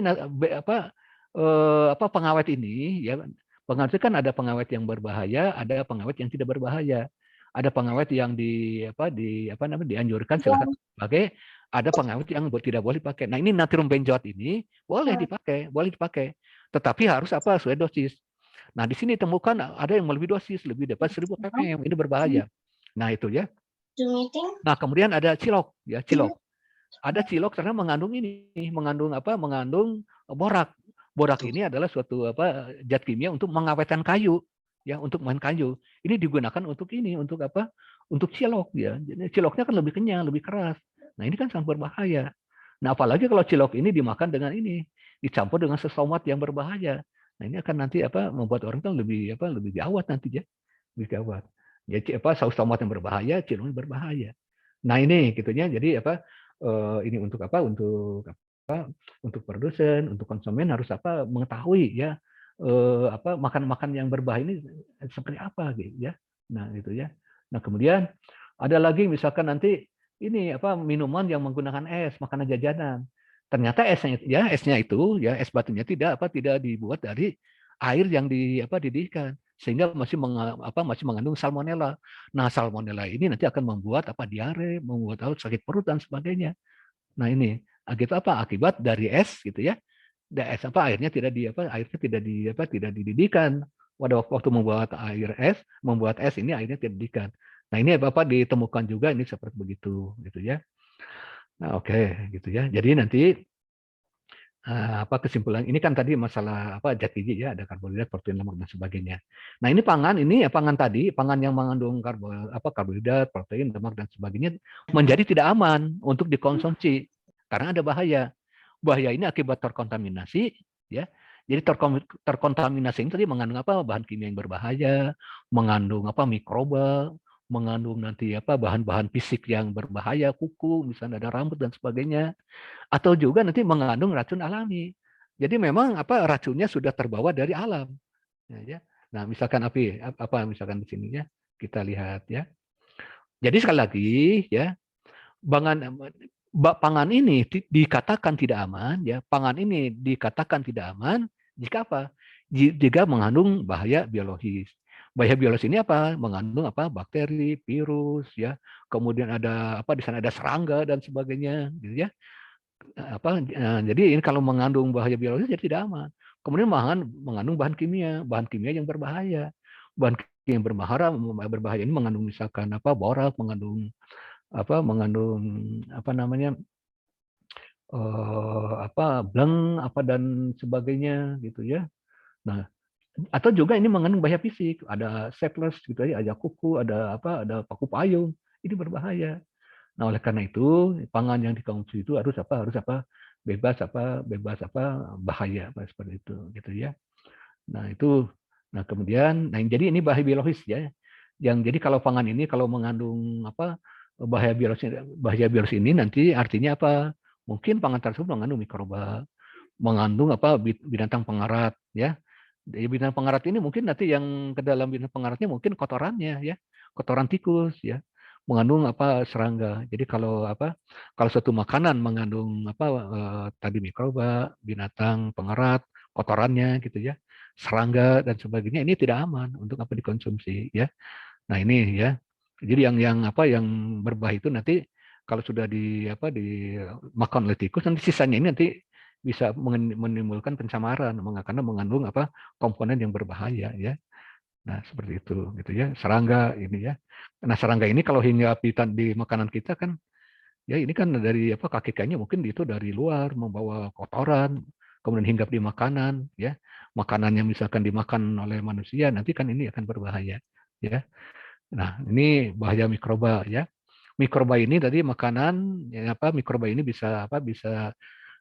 pengawet ini ya pengawet itu kan ada pengawet yang berbahaya, ada pengawet yang tidak berbahaya. Ada pengawet yang dianjurkan silakan pakai, ada pengawet yang tidak boleh dipakai. Nah, ini natrium benzoat ini boleh dipakai, tetapi harus apa sesuai dosis. Nah, di sini ditemukan ada yang melebihi dosis, lebih dari 1000 ppm, ini berbahaya. Nah, itu ya. Nah, kemudian ada cilok ya, cilok. Ada cilok karena mengandung borak. Borak ini adalah suatu zat kimia untuk mengawetkan kayu, ya, untuk main kayu. Ini digunakan untuk apa? Untuk cilok ya. Jadi ciloknya kan lebih kenyal, lebih keras. Nah, ini kan sangat berbahaya. Nah, apalagi kalau cilok ini dimakan dengan dicampur dengan sesomat yang berbahaya. Nah, ini akan nanti membuat orang tuh lebih gawat nanti ya. Lebih gawat. Jadi saus tomat yang berbahaya, cilok yang berbahaya. Nah, ini gitunya. Jadi ini untuk untuk produsen, untuk konsumen harus mengetahui ya makan yang berbahaya ini seperti apa gitu ya. Nah, gitu ya. Nah, kemudian ada lagi misalkan nanti ini minuman yang menggunakan es, makanan jajanan. Ternyata esnya itu ya es batunya tidak dibuat dari air yang dididihkan sehingga masih mengandung salmonella. Nah, salmonella ini nanti akan membuat diare, membuat sakit perut dan sebagainya. Nah, ini akibat dari es gitu ya. Es airnya tidak dididihkan. Pada waktu membuat es ini airnya tidak dididihkan. Nah, ini ditemukan juga ini seperti begitu gitu ya. Nah, oke gitu ya. Jadi nanti kesimpulan ini kan tadi masalah zat gizi ya, ada karbohidrat, protein, lemak dan sebagainya. Nah, ini pangan tadi, pangan yang mengandung karbohidrat, protein, lemak dan sebagainya menjadi tidak aman untuk dikonsumsi karena ada bahaya. Bahaya ini akibat terkontaminasi ya. Jadi terkontaminasi ini tadi mengandung bahan kimia yang berbahaya, mengandung mikroba, mengandung nanti bahan-bahan fisik yang berbahaya, kuku, misalnya ada rambut dan sebagainya. Atau juga nanti mengandung racun alami. Jadi memang racunnya sudah terbawa dari alam. Ya. Nah, misalkan misalkan di sini ya kita lihat ya. Jadi sekali lagi ya, pangan ini dikatakan tidak aman ya. Pangan ini dikatakan tidak aman jika jika mengandung bahaya biologis. Bahaya biologis ini mengandung bakteri, virus ya. Kemudian ada di sana ada serangga dan sebagainya gitu ya. Jadi ini kalau mengandung bahaya biologis jadi tidak aman. Kemudian mengandung bahan kimia yang berbahaya. Bahan kimia yang berbahaya ini mengandung misalkan borak, mengandung bleng dan sebagainya gitu ya. Nah, atau juga ini mengandung bahaya fisik, ada seples gitu ya, ada kuku, ada paku payung, ini berbahaya. Nah, oleh karena itu pangan yang dikonsumsi itu harus bebas bahaya seperti itu gitu ya. Nah kemudian jadi ini bahaya biologis ya. Jadi kalau pangan ini kalau mengandung bahaya biologis ini nanti artinya mungkin pangan tersebut mengandung mikroba, mengandung binatang pengarat ya. Jadi binatang pengarat ini mungkin nanti yang ke dalam binatang pengaratnya mungkin kotorannya ya, kotoran tikus ya, mengandung serangga. Jadi kalau suatu makanan mengandung tadi mikroba, binatang pengarat, kotorannya gitu ya, serangga dan sebagainya, ini tidak aman untuk dikonsumsi ya. Nah, ini ya. Jadi yang berbahaya itu nanti kalau sudah dimakan oleh tikus, nanti sisanya ini nanti bisa menimbulkan pencemaran karena mengandung komponen yang berbahaya ya. Nah, seperti itu gitu ya. Serangga ini ya. Nah, serangga ini kalau hinggap di makanan kita kan ya ini kan dari kaki-kakinya mungkin itu dari luar membawa kotoran, kemudian hinggap di makanan ya. Makanannya misalkan dimakan oleh manusia, nanti kan ini akan berbahaya ya. Nah, ini bahaya mikroba ya. Mikroba ini tadi makanan ya, mikroba ini bisa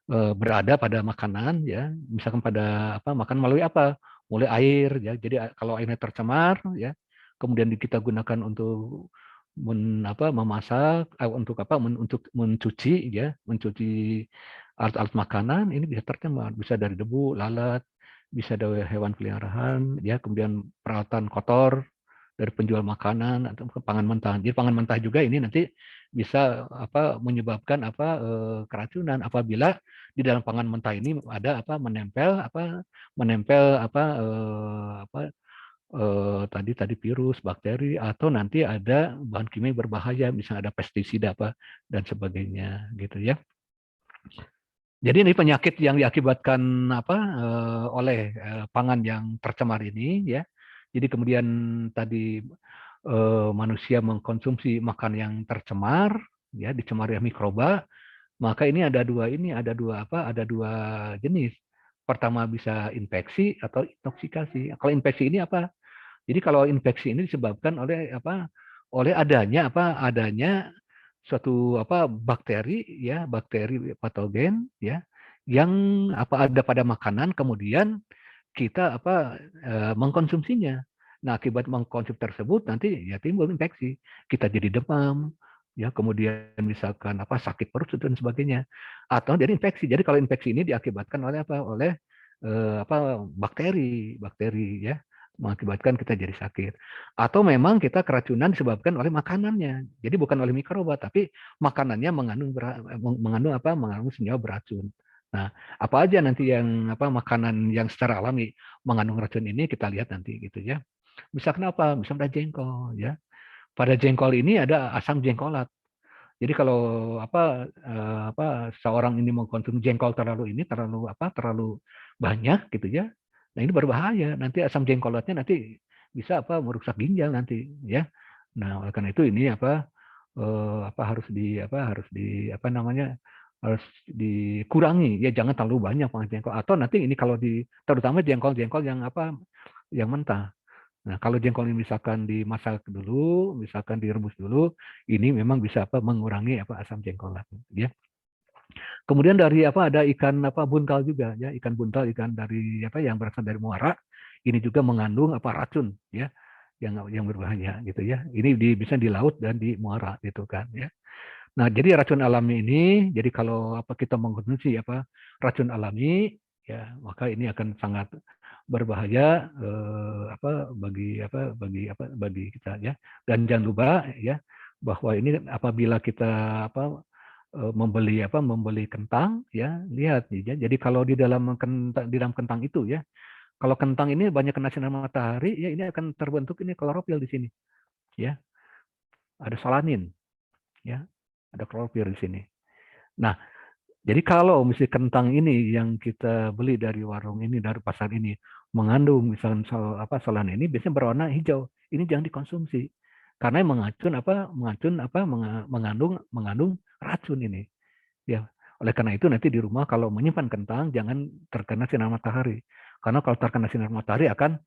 berada pada makanan ya, misalkan pada makan melalui mulai air ya. Jadi kalau airnya tercemar ya, kemudian kita gunakan untuk memasak, untuk mencuci ya, mencuci alat-alat makanan, ini bisa tercemar, bisa dari debu, lalat, bisa dari hewan peliharaan ya, kemudian peralatan kotor dari penjual makanan atau pangan mentah. Jadi pangan mentah juga ini nanti bisa menyebabkan keracunan apabila di dalam pangan mentah ini ada menempel tadi virus, bakteri, atau nanti ada bahan kimia berbahaya, misalnya ada pestisida dan sebagainya gitu ya. Jadi ini penyakit yang diakibatkan oleh pangan yang tercemar ini ya. Jadi kemudian tadi manusia mengkonsumsi makan yang tercemar ya, dicemari mikroba, maka ini ada dua jenis. Pertama bisa infeksi atau intoksikasi. Kalau infeksi ini apa? Jadi kalau infeksi ini disebabkan oleh adanya suatu bakteri ya, bakteri patogen ya, yang ada pada makanan, kemudian kita mengkonsumsinya. Nah, akibat mengkonsumsi tersebut nanti ya timbul infeksi. Kita jadi demam, ya, kemudian misalkan sakit perut dan sebagainya. Atau jadi infeksi. Jadi kalau infeksi ini diakibatkan oleh oleh bakteri ya, mengakibatkan kita jadi sakit. Atau memang kita keracunan disebabkan oleh makanannya. Jadi bukan oleh mikroba, tapi makanannya mengandung senyawa beracun. Nah, apa aja nanti yang makanan yang secara alami mengandung racun ini kita lihat nanti gitu ya. Misalkan misalnya jengkol ya. Pada jengkol ini ada asam jengkolat. Jadi kalau seorang ini mengkonsumsi jengkol terlalu banyak gitu ya. Nah, ini berbahaya. Nanti asam jengkolatnya nanti bisa merusak ginjal nanti ya. Nah, oleh karena itu ini harus dikurangi ya, jangan terlalu banyak makan jengkol, atau nanti ini kalau terutama jengkol-jengkol yang mentah. Nah, kalau jengkol ini misalkan dimasak dulu, misalkan direbus dulu, ini memang bisa mengurangi asam jengkolat ya. Kemudian dari ada ikan buntal juga ya, ikan buntal, ikan dari yang berasal dari muara, ini juga mengandung racun ya, yang berbahaya gitu ya. Ini bisa di laut dan di muara gitu kan ya. Nah, jadi racun alami ini, jadi kalau kita mengkonsumsi racun alami ya, maka ini akan sangat berbahaya bagi kita ya. Dan jangan lupa ya bahwa ini apabila kita membeli kentang ya, lihat ya. Jadi kalau di dalam kentang itu ya, kalau kentang ini banyak kena sinar matahari ya, ini akan terbentuk ini klorofil di sini ya. Ada solanin ya. Ada klorofil di sini. Nah, jadi kalau misalnya kentang ini yang kita beli dari warung ini, dari pasar ini, mengandung misalnya solanin ini, biasanya berwarna hijau. Ini jangan dikonsumsi karena mengandung racun ini. Ya, oleh karena itu nanti di rumah kalau menyimpan kentang jangan terkena sinar matahari. Karena kalau terkena sinar matahari akan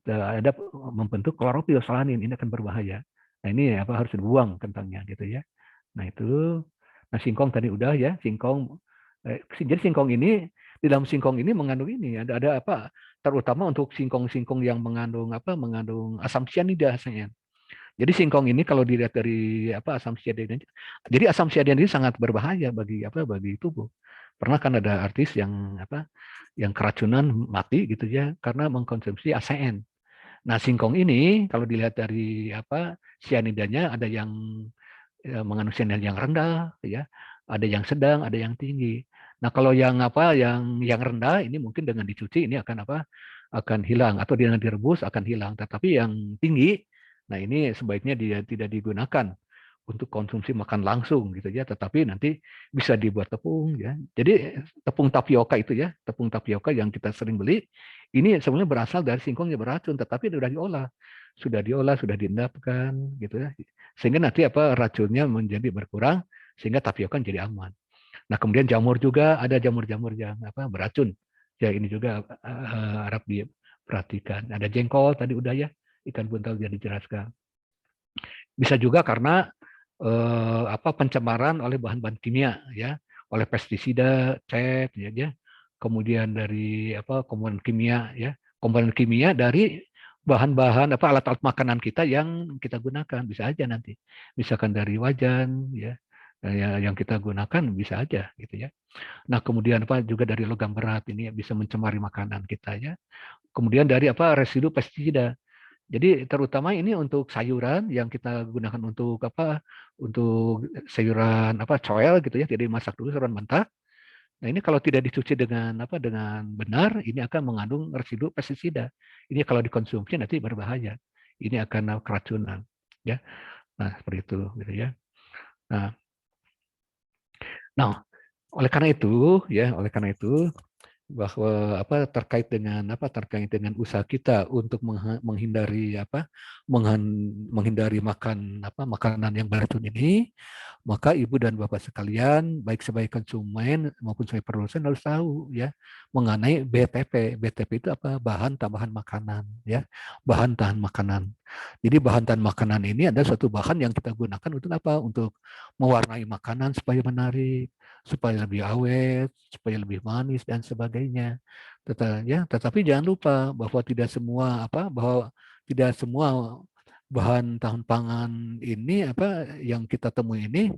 ada membentuk klorofil solanin, ini akan berbahaya. Nah, ini harus dibuang kentangnya gitu ya. Nah, itu. Nah, singkong tadi udah ya, singkong. Jadi singkong ini, di dalam singkong ini mengandung ini, ada terutama untuk singkong-singkong yang mengandung asam sianida. Jadi singkong ini kalau dilihat dari asam sianida, jadi asam sianida ini sangat berbahaya bagi tubuh. Pernah kan ada artis yang keracunan mati gitu ya karena mengkonsumsi ASN. Nah, singkong ini kalau dilihat dari sianidanya ada yang mengandung sianida yang rendah ya, ada yang sedang, ada yang tinggi. Nah, kalau yang yang rendah ini mungkin dengan dicuci ini akan hilang, atau dengan direbus akan hilang. Tetapi yang tinggi, nah ini sebaiknya dia tidak digunakan untuk konsumsi makan langsung gitu ya, tetapi nanti bisa dibuat tepung ya. Jadi tepung tapioka itu ya, tepung tapioka yang kita sering beli ini sebenarnya berasal dari singkong yang beracun, tetapi sudah diolah, sudah diendapkan gitu ya, sehingga nanti racunnya menjadi berkurang sehingga tapioka jadi aman. Nah kemudian jamur juga ada jamur-jamur yang beracun ya, ini juga harap diperhatikan. Ada jengkol tadi udah ya, ikan buntal sudah dijelaskan. Bisa juga karena pencemaran oleh bahan-bahan kimia ya, oleh pestisida, cat ya, kemudian dari komponen kimia dari bahan-bahan alat-alat makanan kita yang kita gunakan, bisa aja nanti misalkan dari wajan ya, yang kita gunakan bisa aja gitu ya. Nah kemudian juga dari logam berat ini bisa mencemari makanan kita ya. Kemudian dari residu pestisida. Jadi terutama ini untuk sayuran yang kita gunakan untuk untuk sayuran coel gitu ya, jadi masak dulu sayuran mentah. Nah ini kalau tidak dicuci dengan dengan benar, ini akan mengandung residu pestisida. Ini kalau dikonsumsi nanti berbahaya. Ini akan keracunan ya. Nah seperti itu gitu ya. Nah oleh karena itu bahwa terkait dengan usaha kita untuk menghindari menghindari makan makanan yang beracun ini, maka ibu dan bapak sekalian baik sebagai konsumen maupun sebagai produsen harus tahu ya mengenai BTP. BTP itu bahan tambahan makanan ya, bahan tahan makanan. Jadi bahan tahan makanan ini adalah suatu bahan yang kita gunakan untuk untuk mewarnai makanan supaya menarik, supaya lebih awet, supaya lebih manis dan sebagainya. Tetapi jangan lupa bahwa tidak semua bahan tahan pangan ini yang kita temui ini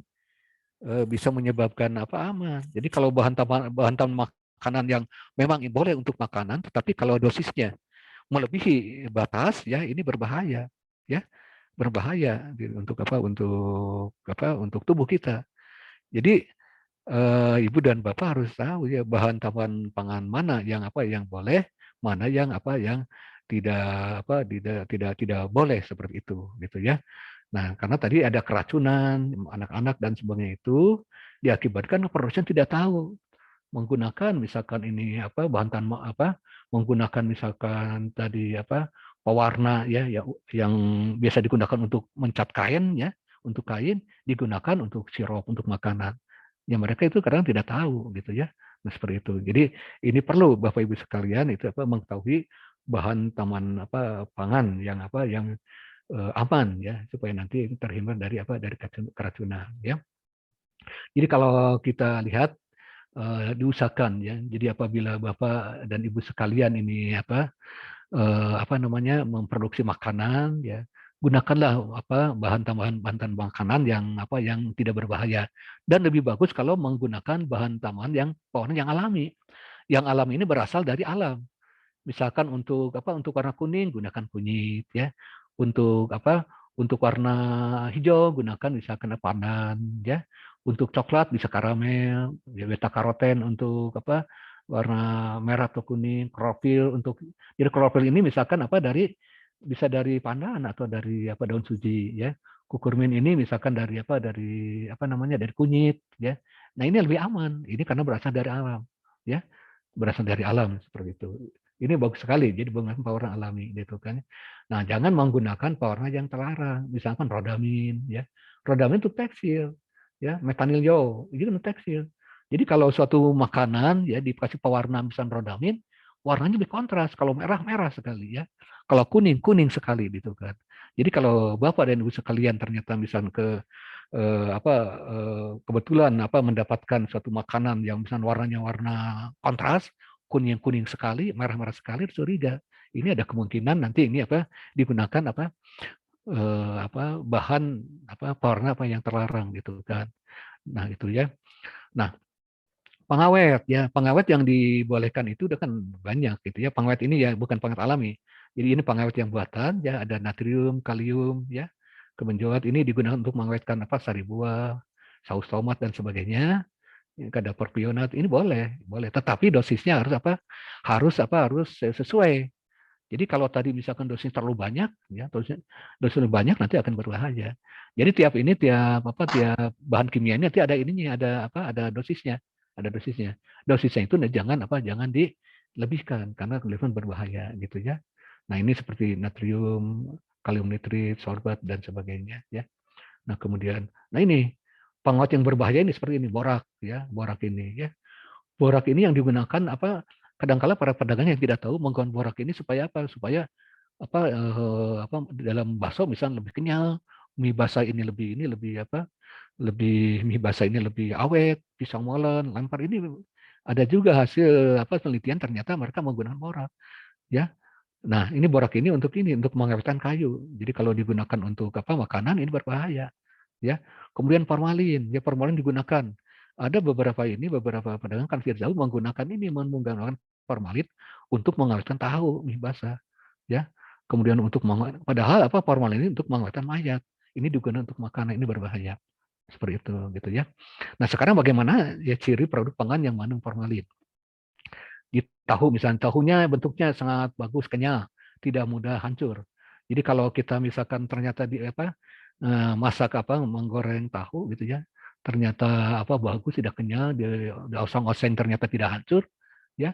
bisa menyebabkan aman. Jadi kalau bahan tahan makanan yang memang boleh untuk makanan, tetapi kalau dosisnya melebihi batas ya ini berbahaya ya, berbahaya untuk untuk tubuh kita. Jadi ibu dan bapak harus tahu ya bahan tambahan pangan mana yang yang boleh, mana yang yang tidak tidak boleh seperti itu gitu ya. Nah karena tadi ada keracunan anak-anak dan sebagainya itu diakibatkan produsen tidak tahu menggunakan misalkan ini bahan menggunakan misalkan tadi pewarna ya yang biasa digunakan untuk mencat kain ya, untuk kain digunakan untuk sirup untuk makanan. Ya mereka itu kadang tidak tahu gitu ya. Nah seperti itu. Jadi ini perlu Bapak Ibu sekalian itu mengetahui bahan taman pangan yang yang aman ya supaya nanti terhindar dari dari keracunan ya. Jadi kalau kita lihat diusahakan ya. Jadi apabila Bapak dan Ibu sekalian ini memproduksi makanan ya, gunakanlah bahan tambahan makanan yang tidak berbahaya, dan lebih bagus kalau menggunakan bahan tambahan yang alami. Yang alami ini berasal dari alam. Misalkan untuk warna kuning gunakan kunyit ya. Untuk warna hijau gunakan misalkan pandan ya. Untuk coklat bisa karamel, ya, beta karoten untuk warna merah atau kuning, klorofil jadi klorofil ini misalkan bisa dari pandan atau dari daun suji ya. Kukurmin ini misalkan dari dari kunyit ya. Nah, ini lebih aman. Ini karena berasal dari alam ya. Berasal dari alam seperti itu. Ini bagus sekali. Jadi menggunakan pewarna alami gitu kan. Nah, jangan menggunakan pewarna yang terlarang, misalkan rodamin ya. Rodamin untuk tekstil ya, metanil yo, itu untuk tekstil. Jadi kalau suatu makanan ya dikasih pewarna misalkan rodamin, warnanya lebih kontras. Kalau merah merah sekali ya. Kalau kuning kuning sekali gitu kan. Jadi kalau Bapak dan Ibu sekalian ternyata misalkan kebetulan mendapatkan suatu makanan yang misalnya warnanya warna kontras, kuning-kuning sekali, merah-merah sekali, curiga. Ini ada kemungkinan nanti ini digunakan bahan pewarna yang terlarang gitu kan. Nah, itu ya. Nah, pengawet ya, pengawet yang dibolehkan itu udah kan banyak gitu ya. Pengawet ini ya bukan pengawet alami. Jadi ini pengawet yang buatan ya, ada natrium, kalium ya. Kebenjoat ini digunakan untuk mengawetkan sari buah, saus tomat dan sebagainya. Ada propionat ini boleh, boleh. Tetapi dosisnya harus harus sesuai. Jadi kalau tadi misalkan dosisnya terlalu banyak, ya dosis terlalu banyak nanti akan berbahaya. Jadi tiap bahan kimia ini nanti ada ininya, ada dosisnya, ada dosisnya. Dosisnya itu jangan dilebihkan karena lebihkan berbahaya gitu ya. Nah ini seperti natrium, kalium nitrit, sorbat dan sebagainya ya. Nah kemudian, ini penguat yang berbahaya ini seperti ini borak ya, borak ini ya. Borak ini yang digunakan kadangkala para pedagang yang tidak tahu menggunakan borak ini supaya apa? Supaya dalam bakso misalnya lebih kenyal, mie basah ini lebih mie basah ini lebih awet, pisang molen, lempar ini ada juga hasil penelitian ternyata mereka menggunakan borak ya. Nah, ini borak ini untuk mengawetkan kayu. Jadi kalau digunakan untuk makanan ini berbahaya ya. Kemudian formalin, ya formalin digunakan. Ada beberapa pedagang kan Firdaus menggunakan formalin untuk mengawetkan tahu mie basah ya. Kemudian padahal formalin ini untuk mengawetkan mayat. Ini digunakan untuk makanan, ini berbahaya. Seperti itu gitu ya. Nah, sekarang bagaimana ya ciri produk pangan yang mengandung formalin? Di tahu misalnya tahunya bentuknya sangat bagus, kenyal, tidak mudah hancur. Jadi kalau kita misalkan ternyata masak menggoreng tahu gitu ya, ternyata bagus, tidak kenyal, di oseng-oseng ternyata tidak hancur, ya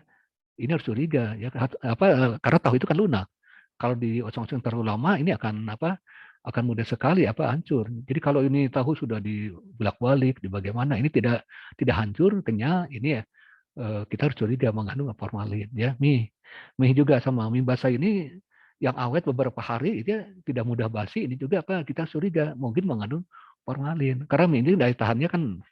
ini harus curiga ya karena tahu itu kan lunak. Kalau di oseng-oseng terlalu lama ini akan mudah sekali hancur. Jadi kalau ini tahu sudah dibolak-balik, di bagaimana ini tidak hancur, kenyal, ini ya kita harus curiga mengandung formalin ya. Mie juga sama, mie basah ini yang awet beberapa hari itu tidak mudah basi, ini juga kita curiga mungkin mengandung formalin karena mie ini daya tahannya kan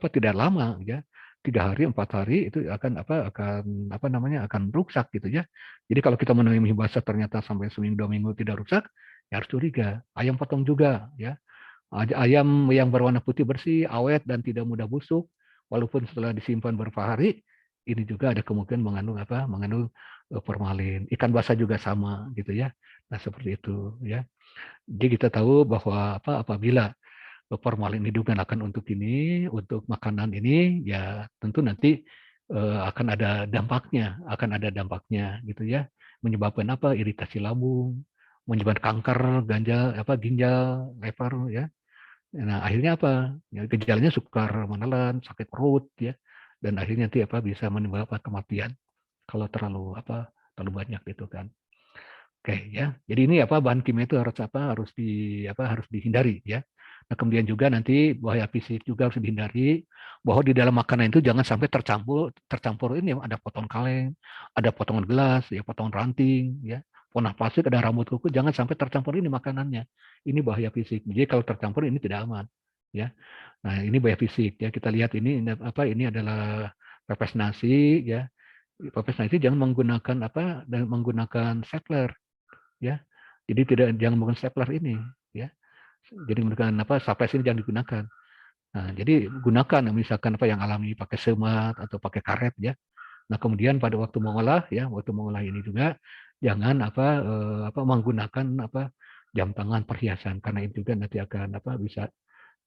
tidak lama ya, 3 hari 4 hari itu akan rusak gitu ya. Jadi kalau kita menemui mie basah ternyata sampai seminggu 2 minggu tidak rusak, ya harus curiga. Ayam potong juga ya, ayam yang berwarna putih bersih, awet dan tidak mudah busuk, walaupun setelah disimpan beberapa hari, ini juga ada kemungkinan mengandung formalin. Ikan basah juga sama gitu ya. Nah seperti itu ya. Jadi kita tahu bahwa apabila formalin digunakan untuk untuk makanan ini, ya tentu nanti akan ada dampaknya gitu ya. Menyebabkan iritasi lambung, menyebabkan kanker ginjal, lever ya. Nah, akhirnya ya, gejalanya sukar menelan, sakit perut ya. Dan akhirnya nanti bisa menimbulkan kematian kalau terlalu banyak gitu kan. Oke ya. Jadi ini bahan kimia itu harus dihindari ya. Nah, kemudian juga nanti bahaya fisik juga harus dihindari bahwa di dalam makanan itu jangan sampai tercampur ini ada potongan kaleng, ada potongan gelas, ya potongan ranting ya. Warna plastik, ada rambut kuku, jangan sampai tercampur ini makanannya. Ini bahaya fisik. Jadi kalau tercampur ini tidak aman ya. Nah, ini bahaya fisik ya. Kita lihat ini adalah pepes nasi ya. Pepes nasi jangan menggunakan stapler ya. Jadi jangan menggunakan stapler ini ya. Jadi menggunakan staples ini jangan digunakan. Nah, jadi gunakan misalkan yang alami pakai semat atau pakai karet ya. Nah, kemudian pada waktu mengolah ini juga jangan menggunakan jam tangan perhiasan karena itu juga nanti akan bisa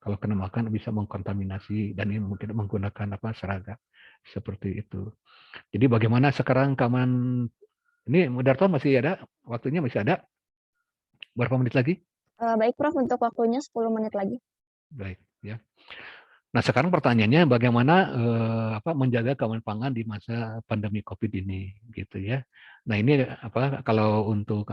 kalau kena makan bisa mengkontaminasi dan ini mungkin menggunakan seragam seperti itu. Jadi bagaimana sekarang keamanan ini Darto masih ada waktunya, masih ada berapa menit lagi? Baik Prof, untuk waktunya 10 menit lagi. Baik ya. Nah, sekarang pertanyaannya bagaimana menjaga keamanan pangan di masa pandemi Covid ini gitu ya. Nah, ini kalau untuk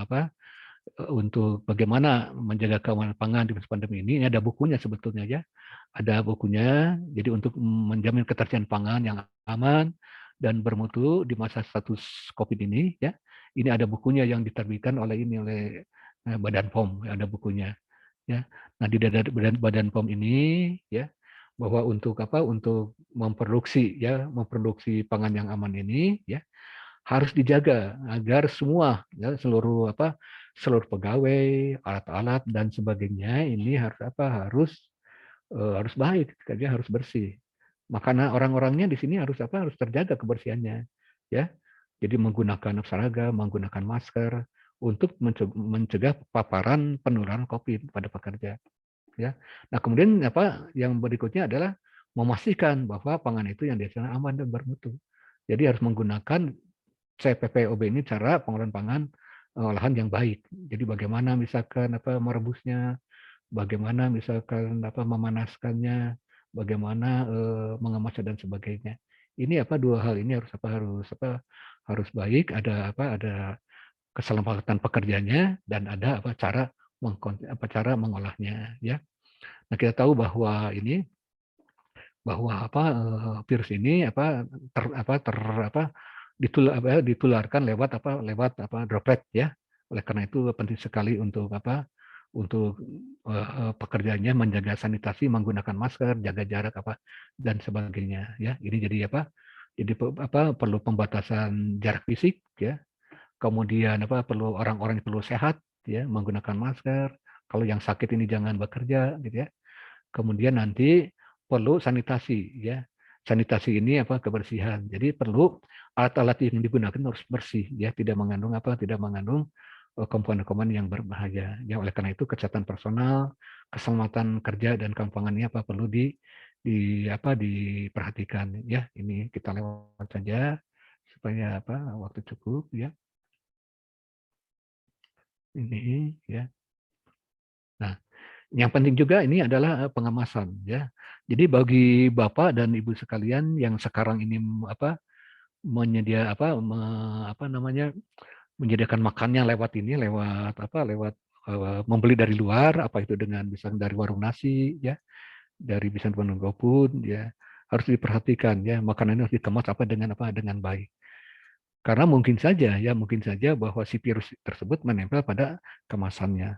untuk bagaimana menjaga keamanan pangan di masa pandemi ini ada bukunya sebetulnya ya. Ada bukunya. Jadi untuk menjamin ketersediaan pangan yang aman dan bermutu di masa status Covid ini ya. Ini ada bukunya yang diterbitkan oleh Badan POM, ada bukunya ya. Nah, di Badan POM ini ya bahwa untuk memproduksi pangan yang aman ini ya harus dijaga agar semua ya seluruh pegawai, alat-alat dan sebagainya ini harus baik, kerja harus bersih. Makanya orang-orangnya di sini harus terjaga kebersihannya ya. Jadi menggunakan seragam, menggunakan masker untuk mencegah paparan penularan COVID pada pekerja. Ya. Nah, kemudian yang berikutnya adalah memastikan bahwa pangan itu yang dihasilkan aman dan bermutu. Jadi harus menggunakan CPPOB ini cara pengolahan pangan olahan yang baik. Jadi bagaimana misalkan merebusnya, bagaimana misalkan memanaskannya, bagaimana mengemasnya dan sebagainya. Ini dua hal ini harus baik, ada keselamatan pekerjanya dan ada cara mengolahnya ya. Nah, kita tahu bahwa virus ini ditularkan lewat droplet ya. Oleh karena itu penting sekali untuk pekerjaannya menjaga sanitasi, menggunakan masker, jaga jarak dan sebagainya ya. Ini jadi Jadi perlu pembatasan jarak fisik ya. Kemudian perlu orang-orang yang perlu sehat ya, menggunakan masker. Kalau yang sakit ini jangan bekerja gitu ya. Kemudian nanti perlu sanitasi ya. Sanitasi ini kebersihan. Jadi perlu alat-alat yang digunakan harus bersih ya, tidak mengandung komponen-komponen yang berbahaya. Ya, oleh karena itu kesehatan personal, keselamatan kerja dan kampangannya perlu diperhatikan ya. Ini kita lewat saja supaya waktu cukup ya. Ini ya. Nah, yang penting juga ini adalah pengemasan ya. Jadi bagi Bapak dan Ibu sekalian yang sekarang ini menyediakan makannya lewat membeli dari luar, apa itu dengan misalnya dari warung nasi ya, dari misalnya warung GoFood ya, harus diperhatikan ya, makanan harus dikemas dengan baik. Karena mungkin saja bahwa si virus tersebut menempel pada kemasannya.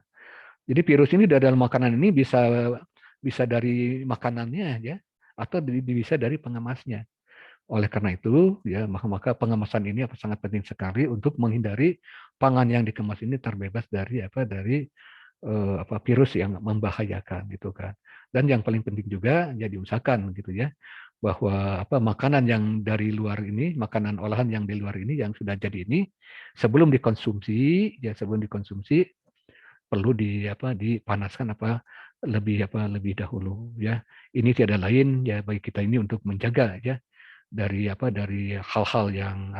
Jadi virus ini dari dalam makanan ini bisa dari makanannya ya, atau bisa dari pengemasnya. Oleh karena itu ya, maka pengemasan ini sangat penting sekali untuk menghindari pangan yang dikemas ini terbebas dari virus yang membahayakan gitu kan. Dan yang paling penting juga ya diusahakan gitu ya, bahwa makanan yang dari luar ini, makanan olahan yang di luar ini yang sudah jadi ini sebelum dikonsumsi perlu dipanaskan lebih dahulu ya. Ini tiada lain ya bagi kita ini untuk menjaga ya dari hal-hal yang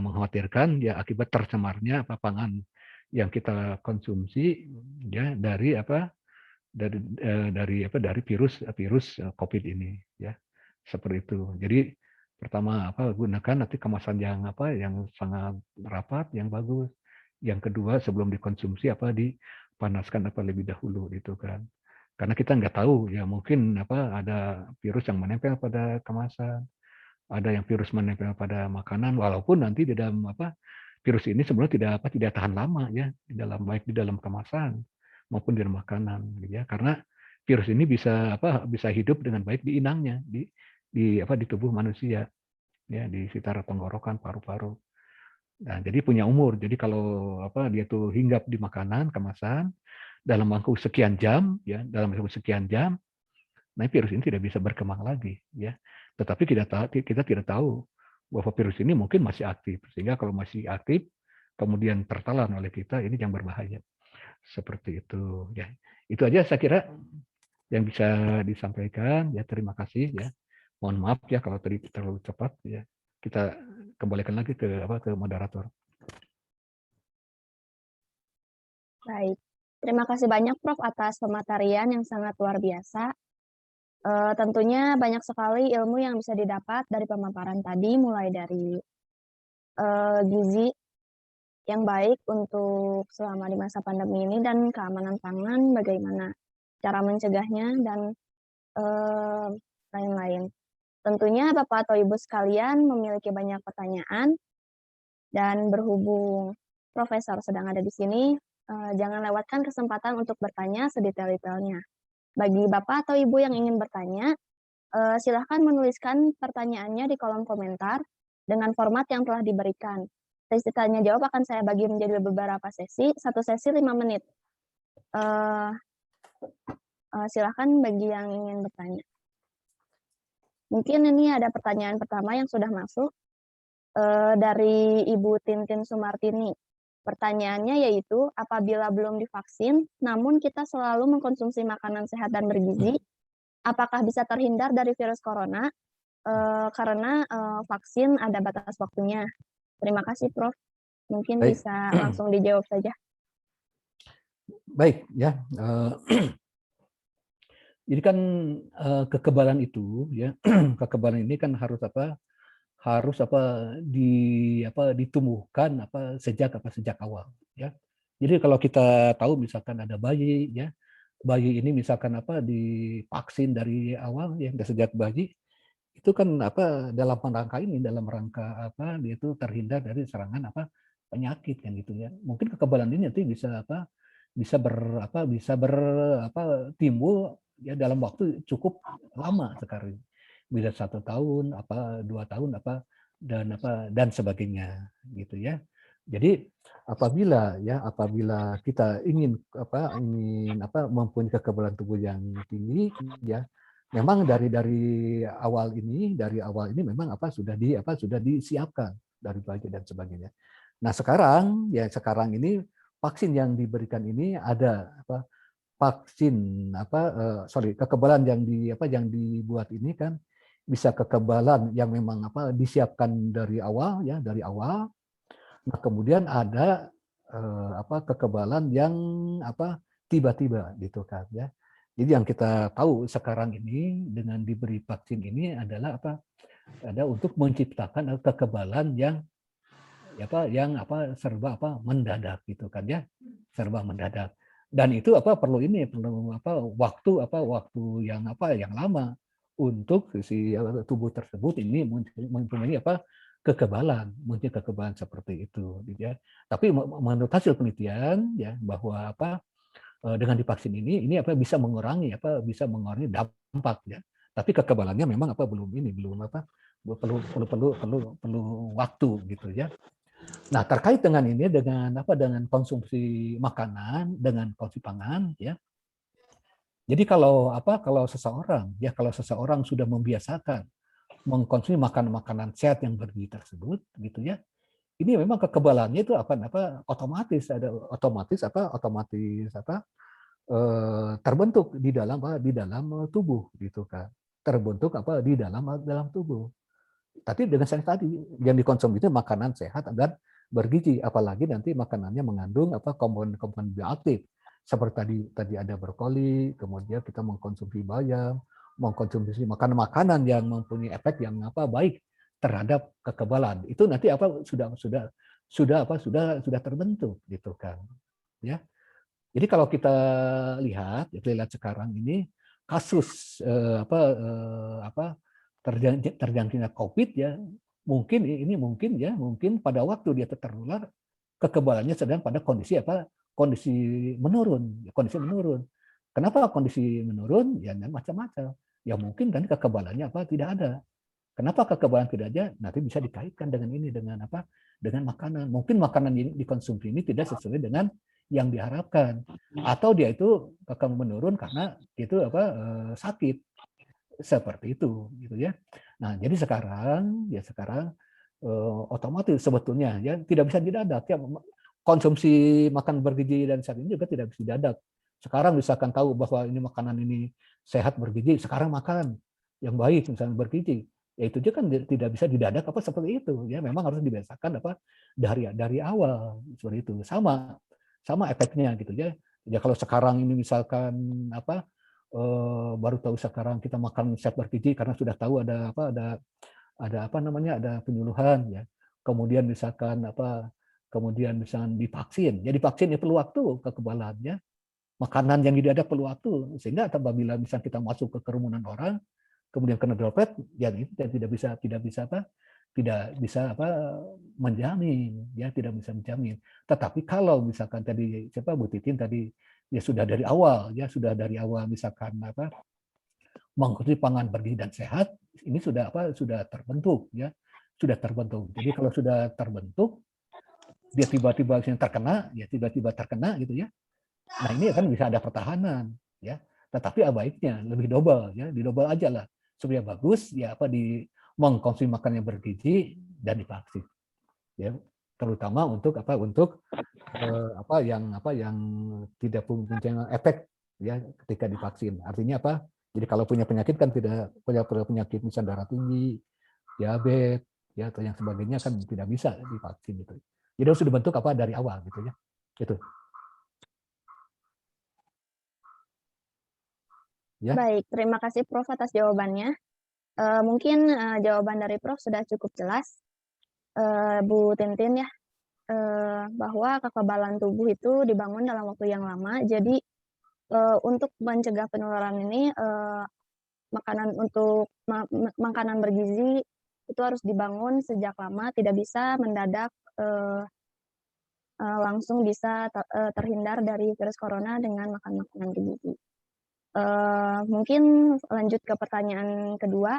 mengkhawatirkan ya akibat tercemarnya pangan yang kita konsumsi ya dari virus COVID ini ya. Seperti itu. Jadi pertama gunakan nanti kemasan yang sangat rapat, yang bagus. Yang kedua sebelum dikonsumsi dipanaskan lebih dahulu gitu kan. Karena kita nggak tahu ya, mungkin ada virus yang menempel pada kemasan, ada yang virus menempel pada makanan, walaupun nanti di dalam virus ini sebenarnya tidak tahan lama ya baik di dalam kemasan maupun di dalam makanan gitu ya. Karena virus ini bisa hidup dengan baik di inangnya, di tubuh manusia ya, di sekitar tenggorokan, paru-paru. Nah, jadi punya umur. Jadi kalau dia tuh hinggap di makanan kemasan dalam waktu sekian jam ya, nah virus ini tidak bisa berkembang lagi ya. Tetapi kita tidak tahu bahwa virus ini mungkin masih aktif, sehingga kalau masih aktif kemudian tertelan oleh kita, ini yang berbahaya. Seperti itu ya. Itu aja saya kira yang bisa disampaikan ya. Terima kasih ya. Mohon maaf ya kalau tadi terlalu cepat ya. Kita kembalikan lagi ke moderator. Baik, terima kasih banyak Prof atas pematerian yang sangat luar biasa. Tentunya banyak sekali ilmu yang bisa didapat dari pemaparan tadi, mulai dari gizi yang baik untuk selama di masa pandemi ini dan keamanan pangan, bagaimana cara mencegahnya dan lain-lain. Tentunya Bapak atau Ibu sekalian memiliki banyak pertanyaan, dan berhubung Profesor sedang ada di sini, jangan lewatkan kesempatan untuk bertanya sedetail-detailnya. Bagi Bapak atau Ibu yang ingin bertanya, silahkan menuliskan pertanyaannya di kolom komentar dengan format yang telah diberikan. Sesi tanya jawab akan saya bagi menjadi beberapa sesi, satu sesi 5 menit. Silahkan bagi yang ingin bertanya. Mungkin ini ada pertanyaan pertama yang sudah masuk dari Ibu Tintin Sumartini. Pertanyaannya yaitu, apabila belum divaksin, namun kita selalu mengkonsumsi makanan sehat dan bergizi, apakah bisa terhindar dari virus corona? Karena vaksin ada batas waktunya. Terima kasih Prof. Mungkin Baik. bisa langsung dijawab saja. Baik ya. Jadi kan kekebalan itu ya, kekebalan ini kan harus ditumbuhkan sejak awal ya. Jadi kalau kita tahu misalkan ada bayi ya, bayi ini misalkan divaksin dari awal ya, sejak bayi itu kan dalam rangka dia itu terhindar dari serangan penyakit kan gitu ya. Mungkin kekebalan ini nanti timbul ya dalam waktu cukup lama sekarang, bisa 1 tahun 2 tahun dan sebagainya gitu ya. Jadi apabila kita ingin mempunyai kekebalan tubuh yang tinggi ya, memang dari awal ini memang sudah disiapkan dari budget dan sebagainya. Nah sekarang ini vaksin yang diberikan ini ada kekebalan yang dibuat ini kan bisa kekebalan yang memang disiapkan dari awal ya, dari awal. Nah kemudian ada kekebalan yang tiba-tiba gitu kan ya. Jadi yang kita tahu sekarang ini dengan diberi vaksin ini adalah ada untuk menciptakan kekebalan yang serba mendadak gitu kan ya, serba mendadak. Dan itu perlu waktu yang lama untuk si tubuh tersebut ini mempunyai muncul kekebalan seperti itu gitu ya. Tapi menurut hasil penelitian ya bahwa dengan divaksin ini bisa mengurangi dampak ya. Tapi kekebalannya memang belum perlu waktu gitu ya. Nah, terkait dengan ini dengan konsumsi makanan, dengan konsumsi pangan ya. Jadi kalau seseorang sudah membiasakan mengkonsumsi makanan sehat yang bergizi tersebut gitu ya. Ini memang kekebalannya itu otomatis terbentuk di dalam tubuh gitu kan. Terbentuk di dalam tubuh. Tapi dengan saya tadi yang dikonsumsi itu makanan sehat dan bergizi, apalagi nanti makanannya mengandung komponen bioaktif seperti tadi ada brokoli, kemudian kita mengkonsumsi bayam, mengkonsumsi makanan-makanan yang mempunyai efek yang baik terhadap kekebalan. Itu nanti sudah terbentuk gitu kan. Ya. Jadi kalau kita lihat sekarang ini kasus terjangkitnya COVID ya, mungkin pada waktu dia tertular kekebalannya sedang pada kondisi menurun. Kenapa kondisi menurun? Ya macam-macam. Ya mungkin kan kekebalannya tidak ada. Kenapa kekebalan tidak ada? Nanti bisa dikaitkan dengan ini dengan makanan. Mungkin makanan yang dikonsumsi ini tidak sesuai dengan yang diharapkan, atau dia itu akan menurun karena itu sakit. Seperti itu gitu ya. Nah, jadi sekarang otomatis sebetulnya ya tidak bisa didadak ya, konsumsi makan bergizi dan sehat ini juga tidak bisa didadak. Sekarang misalkan tahu bahwa ini makanan ini sehat bergizi, sekarang makan yang baik misalnya bergizi. Ya itu juga kan tidak bisa didadak seperti itu ya, memang harus dibiasakan dari awal seperti itu. Sama efeknya gitu ya. Ya kalau sekarang ini misalkan baru tahu sekarang kita makan sehat bergizi karena sudah tahu ada penyuluhan ya. Kemudian misalkan divaksin. Jadi vaksin ya perlu waktu kekebalannya. Makanan yang tidak ada perlu waktu, sehingga apabila misalnya kita masuk ke kerumunan orang kemudian kena droplet, ya itu tidak bisa menjamin ya, tidak bisa menjamin. Tetapi kalau misalkan tadi Bu Titin tadi ya sudah dari awal misalkan mengkonsumsi pangan bergizi dan sehat, ini sudah terbentuk ya, sudah terbentuk. Jadi kalau sudah terbentuk dia tiba-tiba terkena gitu ya. Nah, ini kan bisa ada pertahanan ya. Tetapi baiknya lebih double ya, didouble aja lah supaya bagus ya mengkonsumsi makanan yang bergizi dan divaksin. Ya, terutama untuk yang tidak punya efek ya ketika divaksin. Artinya Jadi kalau punya penyakit kan tidak punya penyakit misalnya darah tinggi, diabetes, ya atau yang sebagainya kan tidak bisa divaksin gitu. Jadi harus dibentuk apa dari awal gitu ya. Itu. Ya. Baik, terima kasih Prof atas jawabannya. Mungkin jawaban dari Prof sudah cukup jelas. Bu Tintin ya, bahwa kekebalan tubuh itu dibangun dalam waktu yang lama. Jadi untuk mencegah penularan ini, makanan bergizi itu harus dibangun sejak lama, tidak bisa mendadak langsung bisa terhindar dari virus corona dengan makan makanan bergizi. Mungkin lanjut ke pertanyaan kedua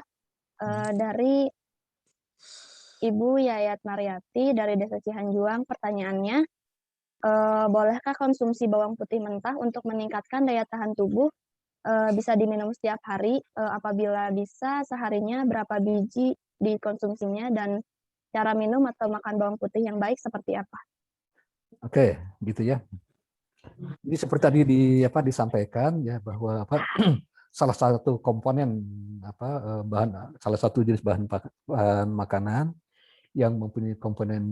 dari Ibu Yayat Mariati dari Desa Cihanjuang. Pertanyaannya, bolehkah konsumsi bawang putih mentah untuk meningkatkan daya tahan tubuh? Bisa diminum setiap hari, apabila bisa seharinya berapa biji dikonsumsinya, dan cara minum atau makan bawang putih yang baik seperti apa? Oke, gitu ya. Jadi seperti tadi disampaikan ya bahwa salah satu komponen salah satu jenis bahan makanan yang mempunyai komponen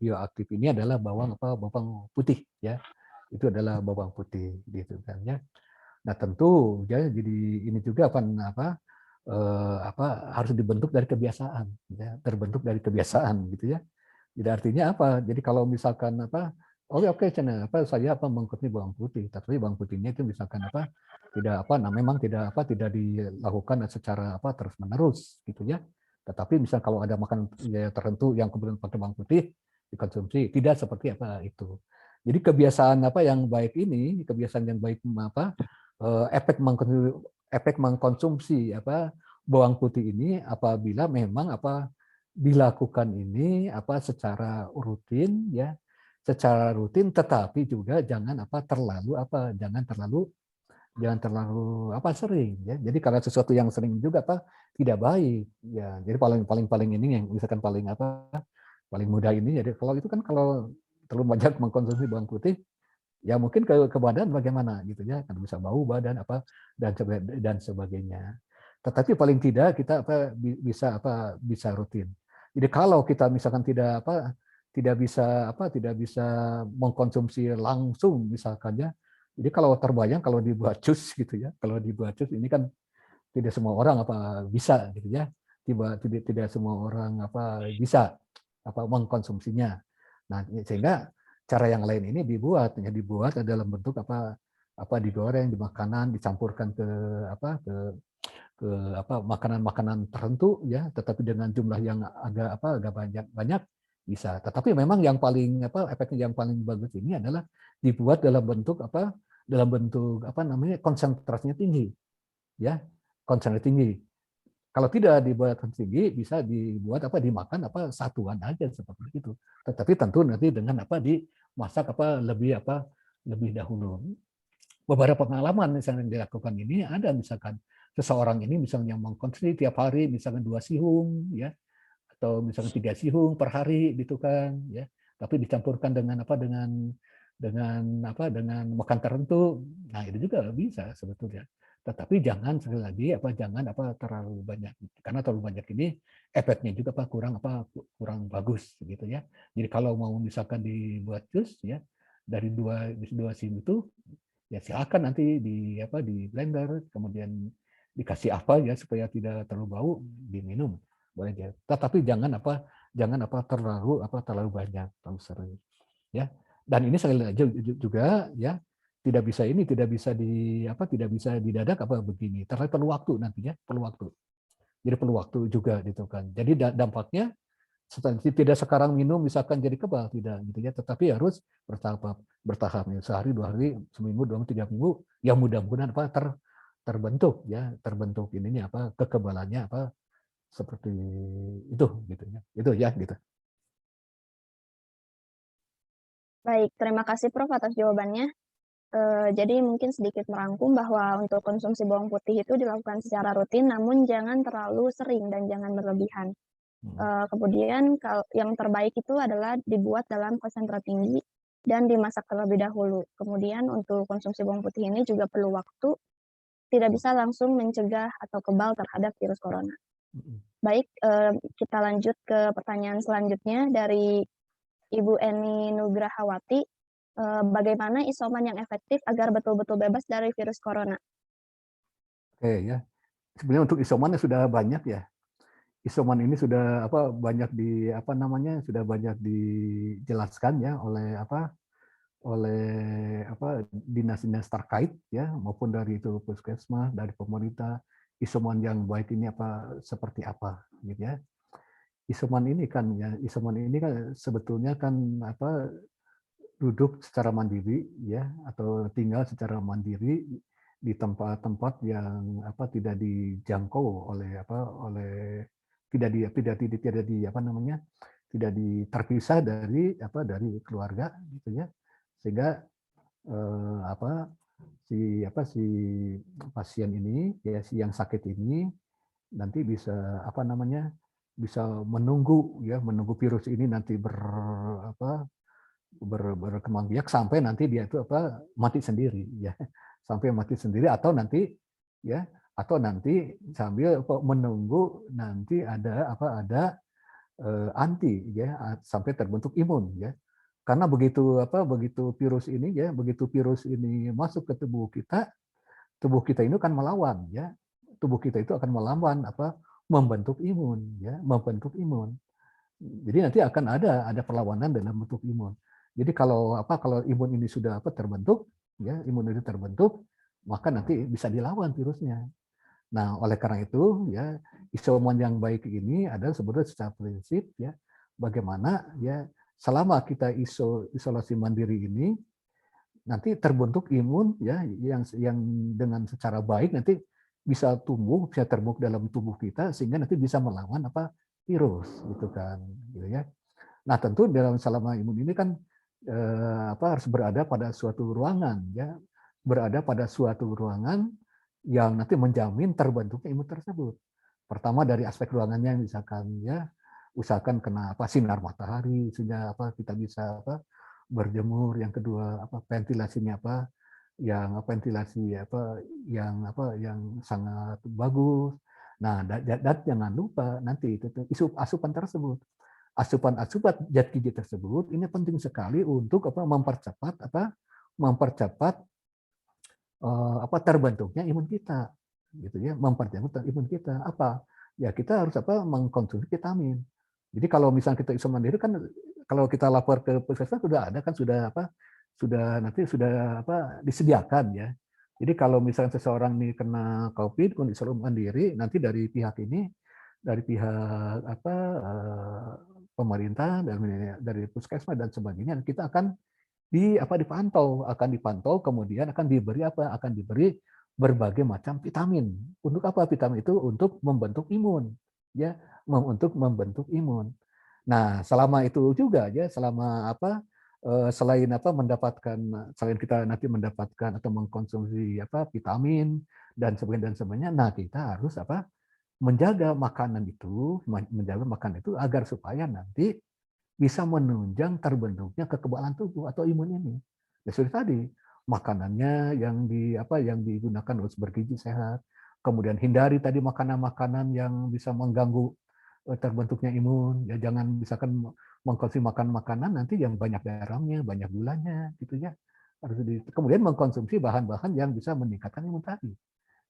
bioaktif ini adalah bawang putih ya. Itu adalah bawang putih gitu kan ya. Nah, tentu ya jadi ini juga harus dibentuk dari kebiasaan ya, terbentuk dari kebiasaan gitu ya. Jadi artinya apa? Jadi kalau misalkan oke Cina, saya mengkonsumsi bawang putih, tapi bawang putihnya itu misalkan memang tidak dilakukan secara terus-menerus gitu ya. Tetapi misal kalau ada makanan tertentu yang kemudian pakai bawang putih dikonsumsi, tidak seperti itu. Jadi kebiasaan yang baik ini, kebiasaan yang baik efek mengkonsumsi bawang putih ini apabila memang dilakukan ini secara rutin ya, secara rutin, tetapi juga jangan terlalu sering ya. Jadi kalau sesuatu yang sering juga tidak baik ya. Jadi paling ini yang misalkan paling mudah ini, jadi kalau itu kan kalau terlalu banyak mengkonsumsi bawang putih ya mungkin ke badan bagaimana gitu ya, kan bisa bau badan dan sebagainya. Tetapi paling tidak kita bisa rutin. Jadi kalau kita misalkan tidak bisa mengkonsumsi langsung misalkan ya. Jadi kalau terbayang kalau dibuat jus gitu ya. Kalau dibuat jus ini kan tidak semua orang bisa gitu ya. Tidak semua orang bisa mengkonsumsinya. Nah, sehingga cara yang lain ini dibuat dalam bentuk digoreng di makanan, dicampurkan ke makanan-makanan tertentu ya, tetapi dengan jumlah yang agak banyak bisa. Tetapi memang yang paling efeknya yang paling bagus ini adalah dibuat dalam bentuk konsentrasinya tinggi ya, konsentrasi tinggi. Kalau tidak dibuat tinggi, bisa dibuat dimakan satuan aja seperti itu. Tetapi tentu nanti dengan dimasak lebih dahulu. Beberapa pengalaman misalnya yang dilakukan ini ada, misalkan seseorang ini misalnya mengkonsumsi tiap hari misalkan 2 sihung ya, atau misalkan 3 sihung per hari gitu kan ya. Tapi dicampurkan dengan dengan makan tertentu. Nah, itu juga bisa sebetulnya. Tetapi jangan sekali lagi jangan terlalu banyak, karena terlalu banyak ini efeknya juga kurang bagus gitu ya. Jadi kalau mau misalkan dibuat jus ya dari dua sini itu ya silakan nanti di blender, kemudian dikasih ya supaya tidak terlalu bau, diminum boleh ya. Tetapi jangan terlalu banyak, terlalu sering ya. Dan ini sekali lagi juga ya tidak bisa didadak begini. Terlalu perlu waktu nantinya, perlu waktu. Jadi perlu waktu juga gitu kan. Jadi dampaknya tidak sekarang minum misalkan jadi kebal, tidak gitu ya, tetapi harus bertahap ya, sehari, 2 hari, seminggu, 2 3 minggu, ya mudah-mudahan terbentuk ininya kekebalannya seperti itu gitu ya. Itu ya gitu. Baik, terima kasih Prof atas jawabannya. Jadi mungkin sedikit merangkum bahwa untuk konsumsi bawang putih itu dilakukan secara rutin, namun jangan terlalu sering dan jangan berlebihan. Kemudian yang terbaik itu adalah dibuat dalam konsentrasi tinggi dan dimasak terlebih dahulu. Kemudian untuk konsumsi bawang putih ini juga perlu waktu, tidak bisa langsung mencegah atau kebal terhadap virus corona. Mhm. Baik, kita lanjut ke pertanyaan selanjutnya dari Ibu Eni Nugrahawati. Bagaimana isoman yang efektif agar betul-betul bebas dari virus corona? Oke ya. Sebenarnya untuk isoman sudah banyak ya. Isoman ini sudah banyak sudah banyak dijelaskan ya oleh dinas-dinas terkait ya, maupun dari itu puskesmas, dari pemerintah. Isoman yang baik ini seperti apa gitu ya. Isoman ini kan sebetulnya kan duduk secara mandiri ya, atau tinggal secara mandiri di tempat-tempat yang tidak dijangkau oleh terpisah dari keluarga gitu ya, sehingga eh, apa si pasien ini ya, si yang sakit ini nanti bisa menunggu virus ini nanti berkembang biak sampai nanti dia itu mati sendiri ya, sampai mati sendiri, atau nanti sambil menunggu nanti ada anti ya, sampai terbentuk imun ya. Karena begitu virus ini masuk ke tubuh kita ini kan melawan ya. Tubuh kita itu akan melawan membentuk imun ya, membentuk imun. Jadi nanti akan ada perlawanan dalam bentuk imun. Jadi kalau imun ini sudah terbentuk ya, imun itu terbentuk, maka nanti bisa dilawan virusnya. Nah, oleh karena itu ya, isoman yang baik ini adalah sebetulnya secara prinsip ya, bagaimana ya selama kita isolasi mandiri ini nanti terbentuk imun ya, yang dengan secara baik nanti bisa terbentuk dalam tubuh kita, sehingga nanti bisa melawan virus gitu kan gitu ya. Nah, tentu selama imun ini kan harus berada pada suatu ruangan ya, berada pada suatu ruangan yang nanti menjamin terbentuknya imun tersebut. Pertama dari aspek ruangannya, misalkan ya, usahakan kena sinar matahari sehingga kita bisa berjemur. Yang kedua ventilasinya yang sangat bagus. Nah, dan jangan lupa nanti itu asupan tersebut. Asupan zat gizi tersebut ini penting sekali untuk mempercepat terbentuknya imun kita gitu ya, mempercepat imun kita. Ya kita harus mengkonsumsi vitamin. Jadi kalau misalnya kita isoman mandiri kan, kalau kita lapor ke puskesmas sudah ada kan, sudah disediakan ya. Jadi kalau misalnya seseorang nih kena COVID, kondisi isolasi mandiri, nanti dari pihak pemerintah, dari puskesmas dan sebagainya, kita akan dipantau, kemudian akan diberi berbagai macam vitamin. Untuk apa vitamin itu? Untuk membentuk imun ya, untuk membentuk imun. Nah, selama itu juga ya, selain kita nanti mendapatkan atau mengkonsumsi vitamin dan sebagainya, nah kita harus menjaga makanan itu agar supaya nanti bisa menunjang terbentuknya kekebalan tubuh atau imun ini. Ya sudah tadi, makanannya yang digunakan harus bergizi sehat. Kemudian hindari tadi makanan-makanan yang bisa mengganggu terbentuknya imun. Ya jangan misalkan mengkonsumsi makanan nanti yang banyak garamnya, banyak gulanya gitu ya. Kemudian mengkonsumsi bahan-bahan yang bisa meningkatkan imun tadi.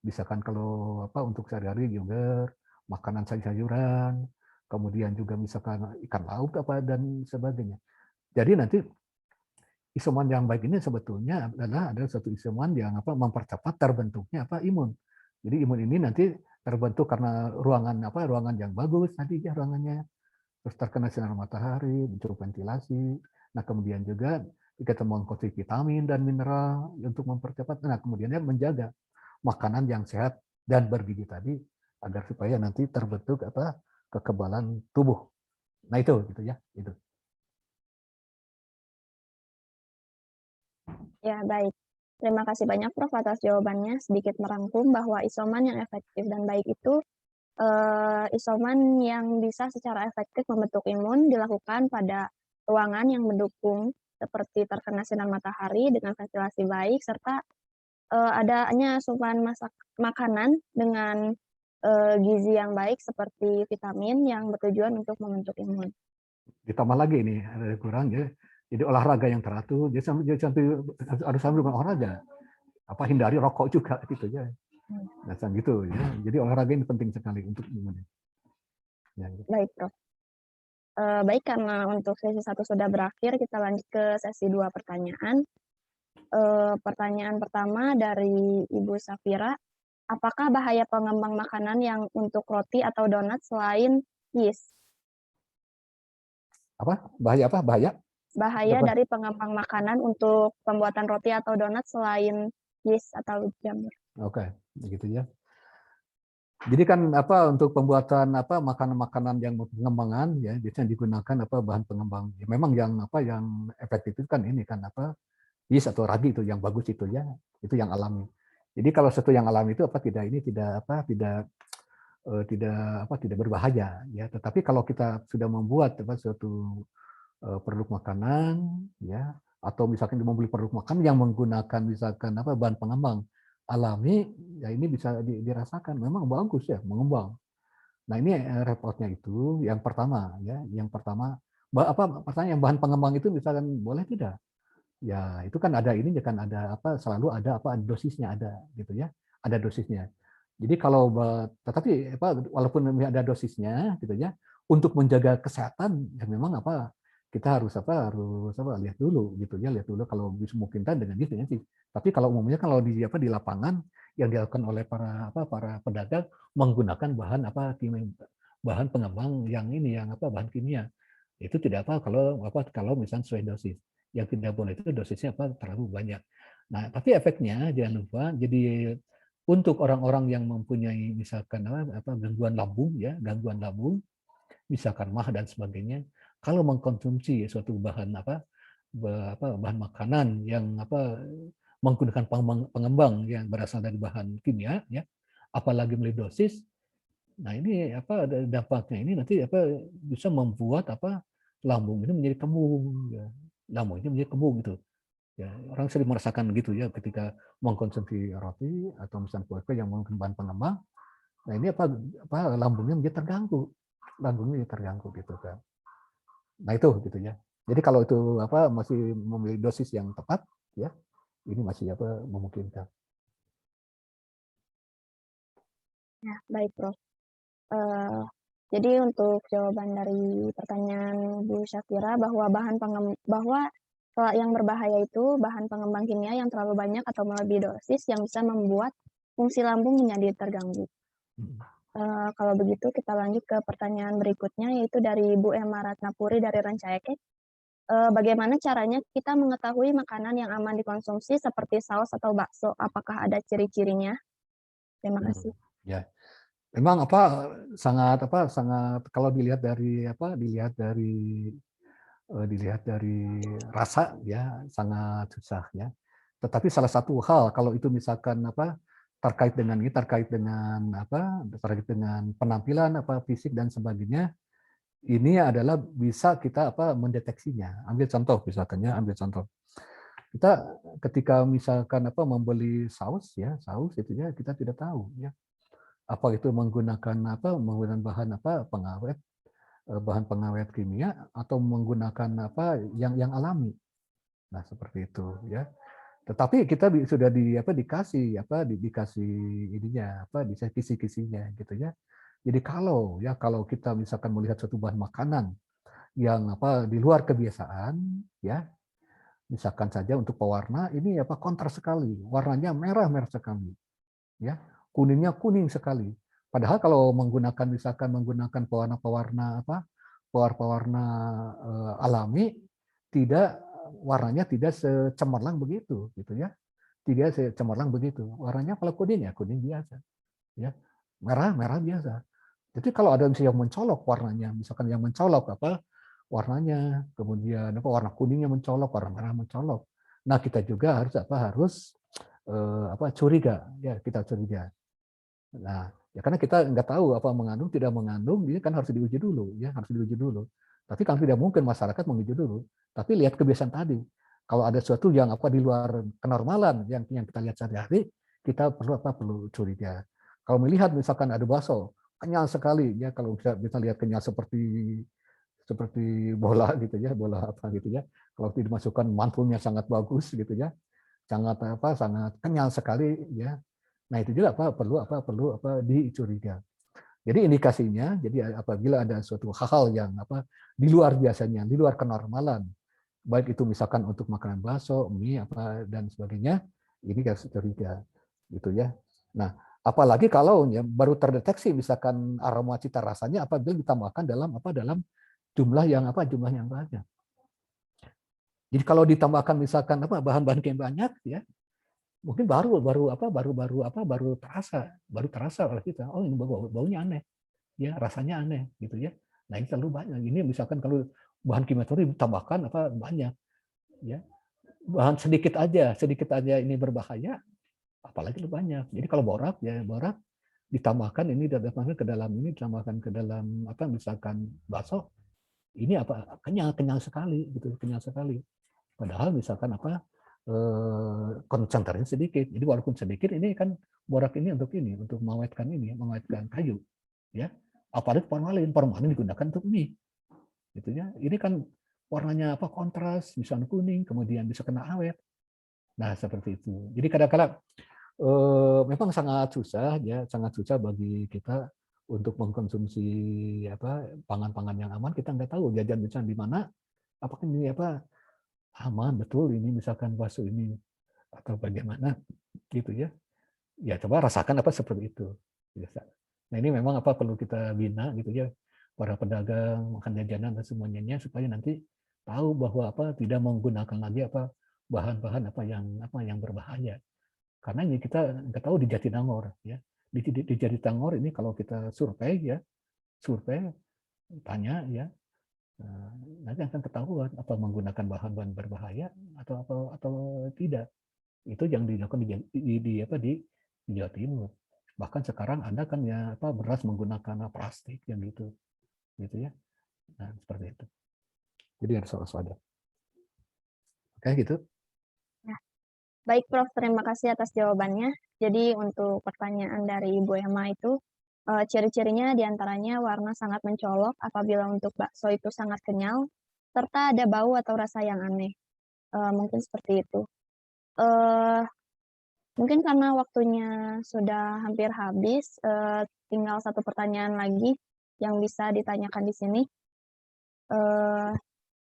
Misalkan kalau untuk sehari-hari yogurt, makanan sayur-sayuran, kemudian juga misalkan ikan laut dan sebagainya. Jadi nanti isoman yang baik ini sebetulnya adalah satu isoman yang mempercepat terbentuknya imun. Jadi imun ini nanti terbentuk karena ruangan yang bagus nanti ya ruangannya, terus terkena sinar matahari, cukup ventilasi. Nah kemudian juga kita mengkonsumsi vitamin dan mineral untuk mempercepat. Nah kemudian menjaga makanan yang sehat dan bergizi tadi agar supaya nanti terbentuk kekebalan tubuh. Nah itu gitu ya, itu. Ya, baik. Terima kasih banyak Prof atas jawabannya. Sedikit merangkum bahwa isoman yang efektif dan baik itu isoman yang bisa secara efektif membentuk imun dilakukan pada ruangan yang mendukung, seperti terkena sinar matahari dengan ventilasi baik, serta adanya asupan makanan dengan gizi yang baik seperti vitamin yang bertujuan untuk membentuk imun. Ditambah lagi ini ada kurang ya. Jadi olahraga yang teratur, jadi sambil harus sambil olahraga. Apa hindari rokok juga gitu ya. Nah, gitu ya. Jadi olahraga ini penting sekali untuk imun. Ya, gitu. Baik, Prof. Baik, karena untuk sesi 1 sudah berakhir, kita lanjut ke sesi 2 pertanyaan. Pertanyaan pertama dari Ibu Safira, apakah bahaya pengembang makanan yang untuk roti atau donat selain yeast? Apa? Bahaya apa? Bahaya? Bahaya Apa? dari pengembang makanan untuk pembuatan roti atau donat selain yeast atau jamur. Oke, begitu ya. Jadi kan apa untuk pembuatan apa makanan-makanan yang pengembangan ya biasanya digunakan apa bahan pengembang. Ya, memang yang apa yang efektif itu kan ini kan apa yeast atau ragi itu yang bagus itu ya, itu yang alami. Jadi kalau sesuatu yang alami itu apa tidak ini tidak apa tidak berbahaya ya. Tetapi kalau kita sudah membuat apa suatu produk makanan ya atau misalkan membeli produk makanan yang menggunakan misalkan apa bahan pengembang alami ya ini bisa dirasakan memang bagus ya mengembang. Nah ini repotnya itu yang pertama ya yang pertama apa pertanyaan bahan pengembang itu misalkan boleh tidak ya itu kan ada ini kan ada apa selalu ada apa dosisnya ada gitu ya ada dosisnya. Jadi kalau tetapi apa walaupun ada dosisnya gitu ya untuk menjaga kesehatan ya memang apa kita harus lihat dulu gitu ya lihat dulu kalau bisa mungkin dengan gitu ya sih. Tapi kalau umumnya kalau di apa di lapangan yang dilakukan oleh para pedagang menggunakan bahan pengembang yang ini yang apa bahan kimia itu tidak apa kalau misalnya sesuai dosis. Yang tidak boleh itu dosisnya apa terlalu banyak. Nah, tapi efeknya jangan lupa jadi untuk orang-orang yang mempunyai misalkan apa gangguan lambung, misalkan MAH dan sebagainya, kalau mengkonsumsi suatu bahan bahan makanan yang menggunakan pengembang yang berasal dari bahan kimia ya, apalagi melalui dosis, nah ini dampaknya ini nanti bisa membuat lambung ini menjadi kembung ya. Lambung ini menjadi kembung gitu. Ya, orang sering merasakan gitu ya ketika mengkonsumsi roti atau misalnya kue yang menggunakan bahan pengembang. Nah, ini lambungnya menjadi terganggu. Lambungnya menjadi terganggu gitu kan. Nah, itu gitu ya. Jadi kalau itu masih memiliki dosis yang tepat ya, ini masih memungkinkan. Ya, baik, Prof. Jadi untuk jawaban dari pertanyaan Bu Syafira bahwa yang berbahaya itu bahan pengembang kimia yang terlalu banyak atau melebihi dosis yang bisa membuat fungsi lambung menjadi terganggu. Kalau begitu kita lanjut ke pertanyaan berikutnya yaitu dari Bu Emma Ratnapuri dari Rancaekek. Bagaimana caranya kita mengetahui makanan yang aman dikonsumsi seperti saus atau bakso? Apakah ada ciri-cirinya? Terima kasih. Ya. Memang sangat kalau dilihat dari rasa ya sangat susah ya. Tetapi salah satu hal kalau itu misalkan terkait dengan penampilan fisik dan sebagainya ini adalah bisa kita mendeteksinya. Ambil contoh misalkan ya, kita ketika misalkan membeli saus itu ya kita tidak tahu ya apa itu menggunakan bahan pengawet kimia atau menggunakan yang alami. Nah, seperti itu ya. Tetapi kita sudah dikasih ininya dikasih kisi-kisinya gitu ya. Jadi kalau kita misalkan melihat suatu bahan makanan yang di luar kebiasaan ya, misalkan saja untuk pewarna ini kontras sekali, warnanya merah sekali ya, kuningnya kuning sekali. Padahal kalau menggunakan pewarna alami warnanya tidak secemerlang begitu gitu ya. Tidak secemerlang begitu. Warnanya kalau kuning ya kuning biasa ya. Merah biasa. Jadi kalau ada misalnya yang mencolok warnanya, misalkan yang mencolok warnanya, kemudian warna kuningnya mencolok, warna merah mencolok. Nah, kita juga harus curiga ya, kita curiga. Nah, ya karena kita nggak tahu apa mengandung tidak mengandung, ini kan harus diuji dulu ya, harus diuji dulu. Tapi kan tidak mungkin masyarakat menguji dulu. Tapi lihat kebiasaan tadi. Kalau ada sesuatu yang di luar kenormalan yang kita lihat sehari-hari, kita perlu curiga. Kalau melihat misalkan ada bakso kenyal sekali ya, kalau bisa lihat kenyal seperti bola gitu ya, bola apa gitu ya. Kalau dimasukkan mantulnya sangat bagus gitu ya, sangat kenyal sekali ya. Nah itu juga perlu dicuriga. Jadi indikasinya, jadi apabila ada suatu hal yang di luar biasanya, di luar kenormalan, baik itu misalkan untuk makanan bakso, mie dan sebagainya, ini harus curiga gitu ya. Nah, apalagi kalau ya, baru terdeteksi misalkan aroma cita rasanya apabila ditambahkan dalam jumlah yang banyak. Jadi kalau ditambahkan misalkan bahan-bahan yang banyak ya, mungkin baru terasa oleh kita. Oh ini baunya aneh, ya rasanya aneh gitu ya. Nah ini terlalu banyak. Ini misalkan kalau bahan kimia ditambahkan banyak, ya bahan sedikit aja ini berbahaya, apalagi lebih banyak. Jadi kalau borak ditambahkan ditambahkan ke dalam misalkan bakso, ini kenyal sekali gitu, kenyal sekali. Padahal misalkan konsentrasinya sedikit. Jadi walaupun sedikit ini kan borak ini untuk mengawetkan kayu, ya. Apalagi formalin digunakan untuk mie, gitu ya. Ini kan warnanya kontras, bisa kuning, kemudian bisa kena awet. Nah seperti itu. Jadi kadang-kadang memang sangat susah bagi kita untuk mengkonsumsi pangan-pangan yang aman. Kita nggak tahu jajan di mana, apakah ini aman betul ini misalkan bakso ini atau bagaimana gitu ya. Ya coba rasakan seperti itu. Nah ini memang perlu kita bina gitu ya, para pedagang makan jajanan dan semuanya, supaya nanti tahu bahwa tidak menggunakan lagi bahan-bahan yang berbahaya. Karena ini kita nggak tahu di Jatinangor ya. Di Jatinangor ini kalau kita survei tanya ya, nanti akan ketahuan apa menggunakan bahan-bahan berbahaya atau tidak. Itu yang dilakukan di Jawa Timur. Bahkan sekarang ada kan ya beras menggunakan plastik yang gitu ya. Nah seperti itu. Jadi harus waspada. Oke gitu. Baik Prof, terima kasih atas jawabannya. Jadi untuk pertanyaan dari Ibu Emma itu, ciri-cirinya diantaranya warna sangat mencolok apabila untuk bakso itu sangat kenyal, serta ada bau atau rasa yang aneh. Mungkin seperti itu. Mungkin karena waktunya sudah hampir habis, tinggal satu pertanyaan lagi yang bisa ditanyakan di sini.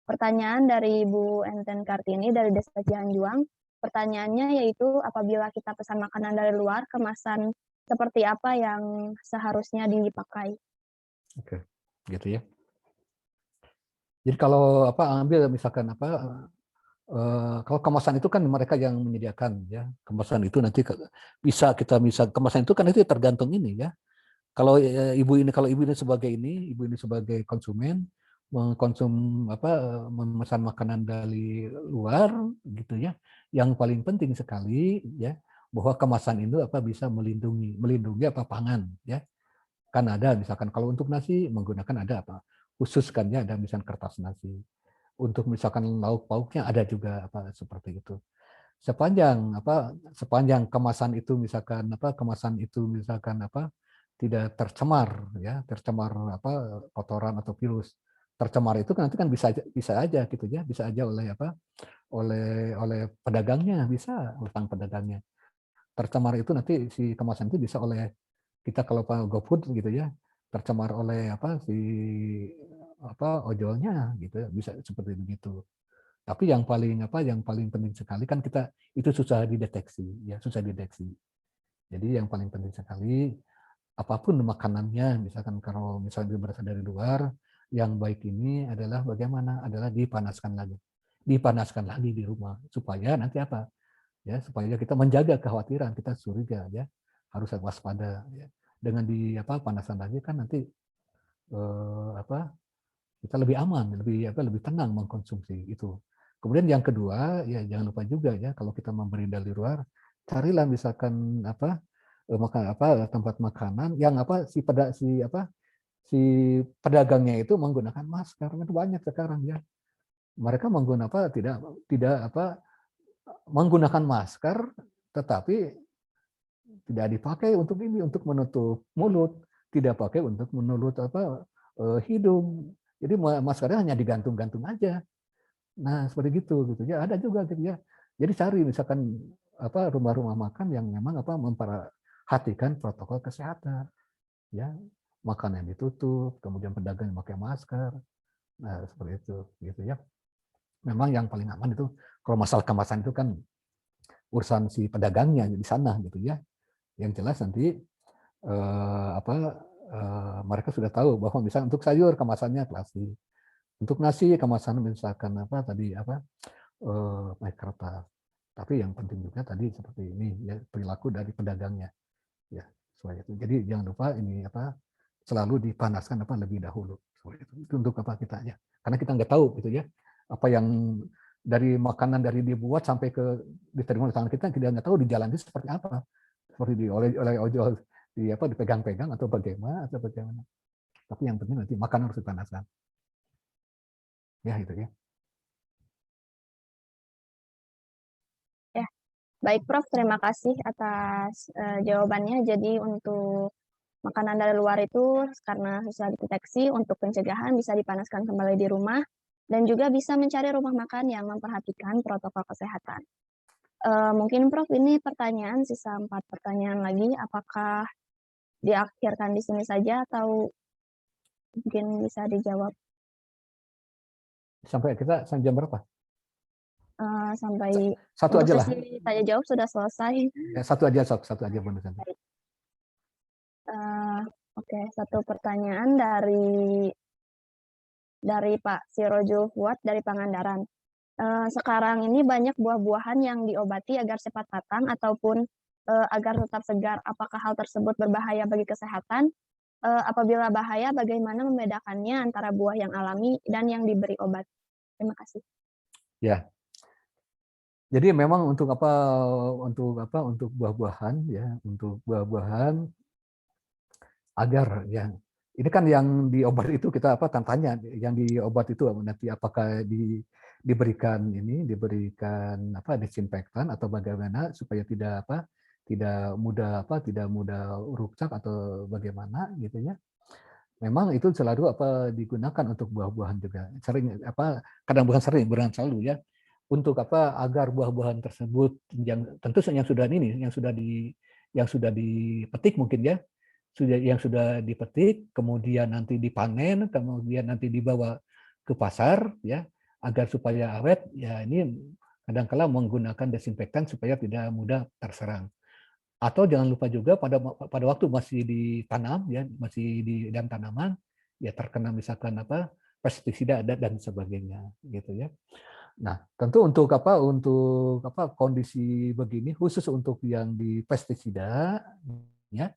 Pertanyaan dari Ibu Enten Kartini dari Desa Cianjuang. Pertanyaannya yaitu apabila kita pesan makanan dari luar, kemasan seperti apa yang seharusnya dipakai? Oke, gitu ya. Jadi kalau ambil misalkan kalau kemasan itu kan mereka yang menyediakan ya. Kemasan itu nanti bisa kemasan itu kan itu tergantung ini ya. Kalau ibu ini sebagai konsumen memesan makanan dari luar gitu ya. Yang paling penting sekali ya bahwa kemasan itu bisa melindungi pangan ya. Kan ada misalkan kalau untuk nasi menggunakan ada khusus kan ya, ada misalkan kertas nasi. Untuk misalkan lauk pauknya ada juga seperti itu. Sepanjang kemasan itu misalkan tidak tercemar ya, kotoran atau virus. Tercemar itu nanti kan bisa aja gitu ya, bisa aja oleh pedagangnya, bisa oleh sang pedagangnya. Tercemar itu nanti si kemasan itu bisa oleh kita kalau GoFood gitu ya, tercemar oleh ojolnya gitu ya, bisa seperti begitu. Tapi yang paling penting sekali kan kita itu susah dideteksi ya, susah dideteksi. Jadi yang paling penting sekali apapun makanannya, misalkan kalau misalnya berasal dari luar, yang baik ini adalah bagaimana? Adalah dipanaskan lagi di rumah supaya nanti ya supaya kita menjaga kekhawatiran, kita curiga ya, harus waspada ya. Dengan panasan lagi kan nanti kita lebih aman, lebih tenang mengkonsumsi itu. Kemudian yang kedua ya jangan lupa juga ya kalau kita memberi dari luar, carilah misalkan tempat makanan yang si pedagangnya itu menggunakan masker. Itu banyak sekarang ya. Mereka tidak menggunakan masker, tetapi tidak dipakai untuk ini, untuk menutup mulut, tidak pakai untuk menutup hidung. Jadi maskernya hanya digantung-gantung aja. Nah, seperti gitu ya. Ada juga gitu ya. Jadi cari misalkan rumah-rumah makan yang memang memperhatikan protokol kesehatan. Ya, makanan ditutup, kemudian pedagang pakai masker. Nah, seperti itu gitu ya. Memang yang paling aman itu kalau masalah kemasan itu kan urusan si pedagangnya di sana gitu ya. Yang jelas nanti mereka sudah tahu bahwa misalnya untuk sayur kemasannya plastik, untuk nasi kemasan misalkan pakai kertas. Tapi yang penting juga tadi seperti ini ya, perilaku dari pedagangnya ya, sesuai itu. Jadi jangan lupa ini selalu dipanaskan lebih dahulu. Itu untuk kita ya. Karena kita nggak tahu gitu ya apa yang dari makanan dari dibuat sampai ke diterima di tangan kita nggak tahu di jalan itu seperti apa, seperti oleh ojol dipegang-pegang atau bagaimana. Tapi yang penting nanti makanan harus dipanaskan ya, itu ya. Ya, baik Prof, terima kasih atas jawabannya. Jadi untuk makanan dari luar itu karena susah dideteksi, untuk pencegahan bisa dipanaskan kembali di rumah dan juga bisa mencari rumah makan yang memperhatikan protokol kesehatan. Mungkin Prof, ini pertanyaan, sisa 4 pertanyaan lagi, apakah diakhirkan di sini saja atau mungkin bisa dijawab Sampai jam berapa? sampai Satu untuk aja lah. sesi tanya jawab sudah selesai. Ya, satu aja bonus. Oke, satu pertanyaan dari Pak Sirojul Fuad dari Pangandaran. Sekarang ini banyak buah-buahan yang diobati agar cepat matang ataupun agar tetap segar. Apakah hal tersebut berbahaya bagi kesehatan? Apabila bahaya, bagaimana membedakannya antara buah yang alami dan yang diberi obat? Terima kasih. Ya. Jadi memang untuk buah-buahan ya, untuk buah-buahan agar ya. Ini kan yang di obat itu kita tanya, yang di obat itu nanti apakah diberikan disinfektan atau bagaimana supaya tidak mudah rusak atau bagaimana gitu ya. Memang itu selalu digunakan untuk buah-buahan juga. Kadang bukan sering, bukan selalu ya. Untuk agar buah-buahan tersebut yang tentu yang sudah dipetik mungkin ya, yang sudah dipetik, kemudian nanti dipanen, kemudian nanti dibawa ke pasar ya, agar supaya awet ya, ini kadang-kala menggunakan desinfektan supaya tidak mudah terserang. Atau jangan lupa juga pada waktu masih ditanam ya, masih di dalam tanaman ya, terkena misalkan pestisida dan sebagainya gitu ya. Nah, tentu untuk kondisi begini khusus untuk yang di pestisida ya.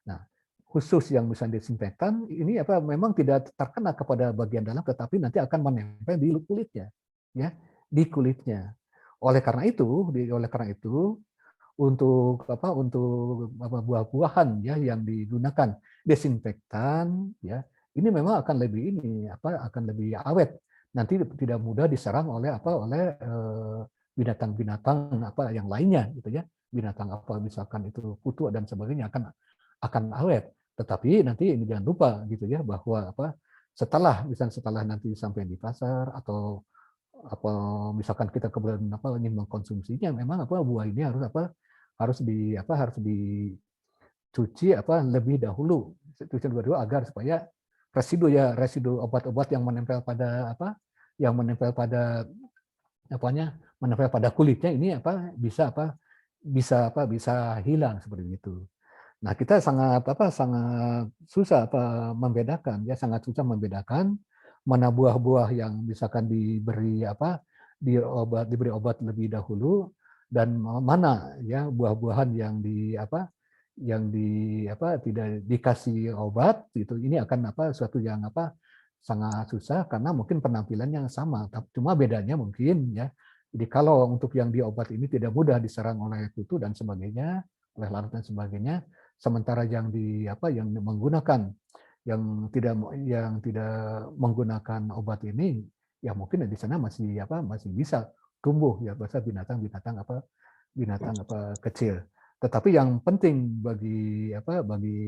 Nah, khusus yang misalnya desinfektan ini memang tidak terkena kepada bagian dalam, tetapi nanti akan menempel di kulitnya ya, di kulitnya. Oleh karena itu untuk buah-buahan ya yang digunakan desinfektan ya, ini memang akan lebih awet, nanti tidak mudah diserang oleh binatang-binatang yang lainnya gitu ya, binatang misalkan itu kutu dan sebagainya akan awet. Tetapi nanti ini jangan lupa gitu ya, bahwa setelah nanti sampai di pasar atau misalkan kita kemudian ingin mengkonsumsinya, memang buah ini harus dicuci lebih dahulu, agar supaya residu obat-obat yang menempel pada kulitnya ini bisa hilang seperti itu. Nah, kita sangat susah membedakan mana buah-buah yang misalkan diberi obat lebih dahulu, dan mana ya buah-buahan yang tidak dikasih obat itu. Ini akan suatu yang sangat susah, karena mungkin penampilannya sama, cuma bedanya mungkin ya. Jadi kalau untuk yang di obat ini tidak mudah diserang oleh kutu dan sebagainya, oleh larut dan sebagainya, sementara yang menggunakan yang tidak menggunakan obat ini ya, mungkin di sana masih bisa tumbuh ya binatang kecil. Tetapi yang penting bagi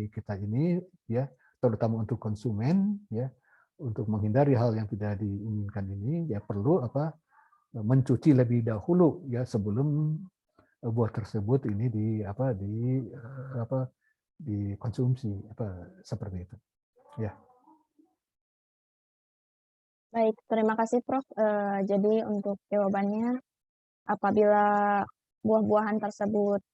kita ini ya, terutama untuk konsumen ya, untuk menghindari hal yang tidak diinginkan ini ya perlu mencuci lebih dahulu ya sebelum buah tersebut ini dikonsumsi seperti itu. Ya. Baik, terima kasih Prof. Jadi untuk jawabannya, apabila buah-buahan tersebut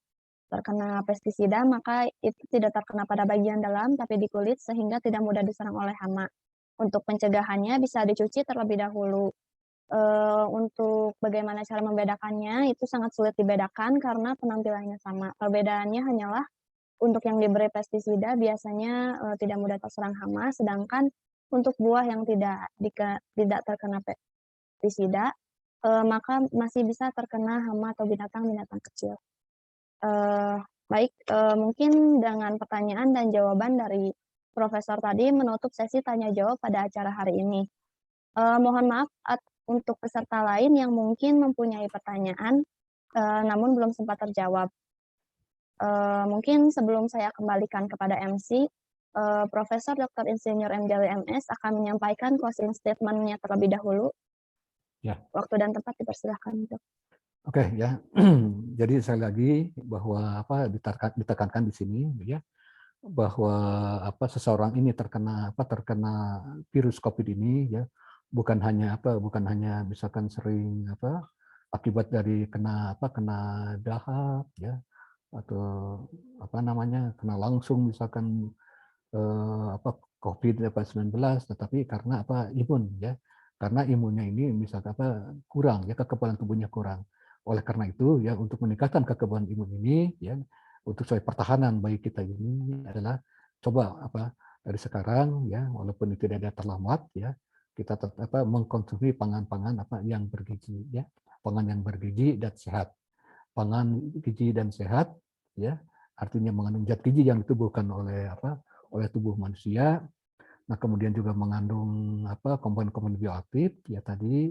terkena pestisida, maka itu tidak terkena pada bagian dalam, tapi di kulit sehingga tidak mudah diserang oleh hama. Untuk pencegahannya bisa dicuci terlebih dahulu. Untuk bagaimana cara membedakannya, itu sangat sulit dibedakan karena penampilannya sama. Perbedaannya hanyalah untuk yang diberi pestisida biasanya tidak mudah terserang hama, sedangkan untuk buah yang tidak terkena pestisida, maka masih bisa terkena hama atau binatang-binatang kecil. Baik, mungkin dengan pertanyaan dan jawaban dari Profesor tadi menutup sesi tanya jawab pada acara hari ini. Mohon maaf untuk peserta lain yang mungkin mempunyai pertanyaan, namun belum sempat terjawab. Mungkin sebelum saya kembalikan kepada MC, Profesor Dr. Insinyur M. Jali MS akan menyampaikan closing statement-nya terlebih dahulu. Ya. Waktu dan tempat dipersilakan. Oke ya. Jadi sekali lagi bahwa ditekankan di sini ya bahwa seseorang ini terkena virus COVID ini ya bukan hanya misalkan sering akibat dari kena dahak ya atau kena langsung misalkan COVID-19, tetapi karena imun ya, karena imunnya ini misalkan kurang ya, kekebalan tubuhnya kurang. Oleh karena itu ya untuk meningkatkan kekebalan imun ini ya untuk sebagai pertahanan bagi kita ini adalah coba dari sekarang ya walaupun itu tidak terlambat ya kita tetap mengkonsumsi pangan-pangan yang bergizi ya, pangan yang bergizi dan sehat. Pangan gizi dan sehat ya artinya mengandung zat gizi yang ditubuhkan oleh tubuh manusia. Nah, kemudian juga mengandung komponen-komponen bioaktif ya tadi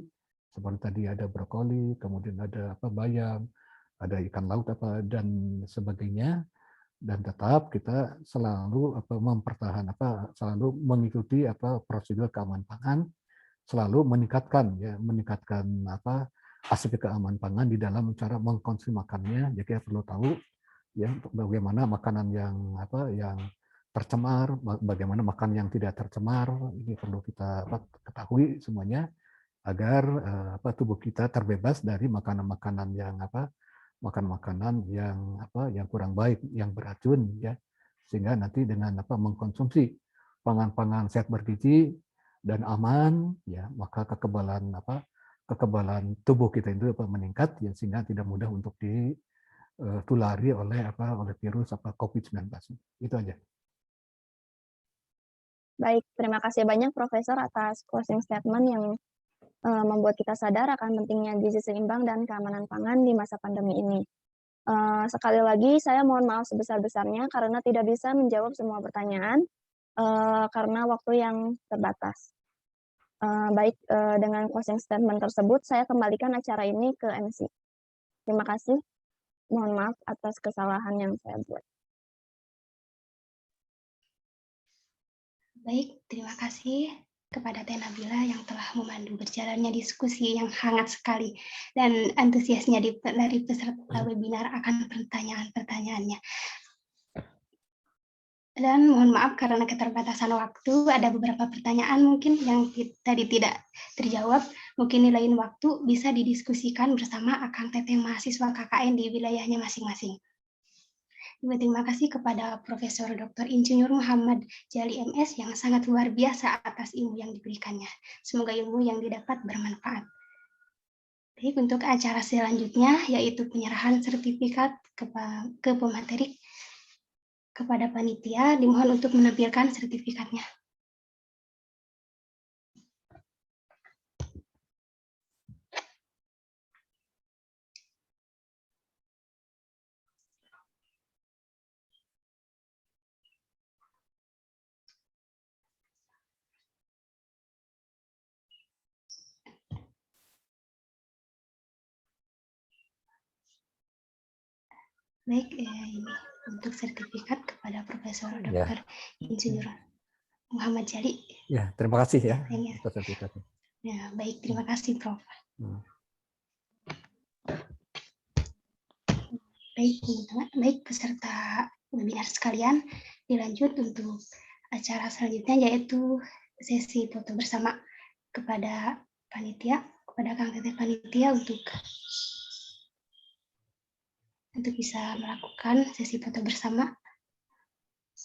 seperti tadi ada brokoli, kemudian ada bayam, ada ikan laut dan sebagainya, dan tetap kita selalu selalu mengikuti prosedur keamanan pangan, selalu meningkatkan aspek keamanan pangan di dalam cara mengkonsumsi makannya. Jadi kita perlu tahu ya bagaimana makanan yang tercemar, bagaimana makan yang tidak tercemar, ini perlu kita ketahui semuanya agar tubuh kita terbebas dari makanan-makanan yang yang kurang baik, yang beracun ya, sehingga nanti dengan mengkonsumsi pangan-pangan sehat bergizi dan aman ya maka kekebalan tubuh kita itu meningkat ya sehingga tidak mudah untuk ditulari oleh virus COVID-19. Itu aja. Baik, terima kasih banyak Profesor atas closing statement yang membuat kita sadar akan pentingnya gizi seimbang dan keamanan pangan di masa pandemi ini. Sekali lagi saya mohon maaf sebesar-besarnya karena tidak bisa menjawab semua pertanyaan karena waktu yang terbatas. Baik, dengan closing statement tersebut saya kembalikan acara ini ke MC. Terima kasih. Mohon maaf atas kesalahan yang saya buat. Baik, terima kasih kepada Teh Nabila yang telah memandu berjalannya diskusi yang hangat sekali dan antusiasnya dari peserta webinar akan pertanyaan-pertanyaannya. Dan mohon maaf karena keterbatasan waktu, ada beberapa pertanyaan mungkin yang tadi tidak terjawab. Mungkin di lain waktu bisa didiskusikan bersama Akang Teteh mahasiswa KKN di wilayahnya masing-masing. Terima kasih kepada Profesor Dr. Insinyur Muhammad Jali MS yang sangat luar biasa atas ilmu yang diberikannya. Semoga ilmu yang didapat bermanfaat. Baik, untuk acara selanjutnya yaitu penyerahan sertifikat ke pemateri kepada panitia, dimohon untuk menampilkan sertifikatnya. Baik, ini untuk sertifikat kepada Profesor Ya. Dr. Insinyur Muhammad Jali. Ya, terima kasih ya Ini ya. atas sertifikatnya. Ya, baik, terima kasih Prof. Hmm. Baik, teman-teman, baik peserta webinar sekalian, dilanjut untuk acara selanjutnya yaitu sesi foto bersama kepada panitia, kepada Kang Teteh panitia untuk bisa melakukan sesi foto bersama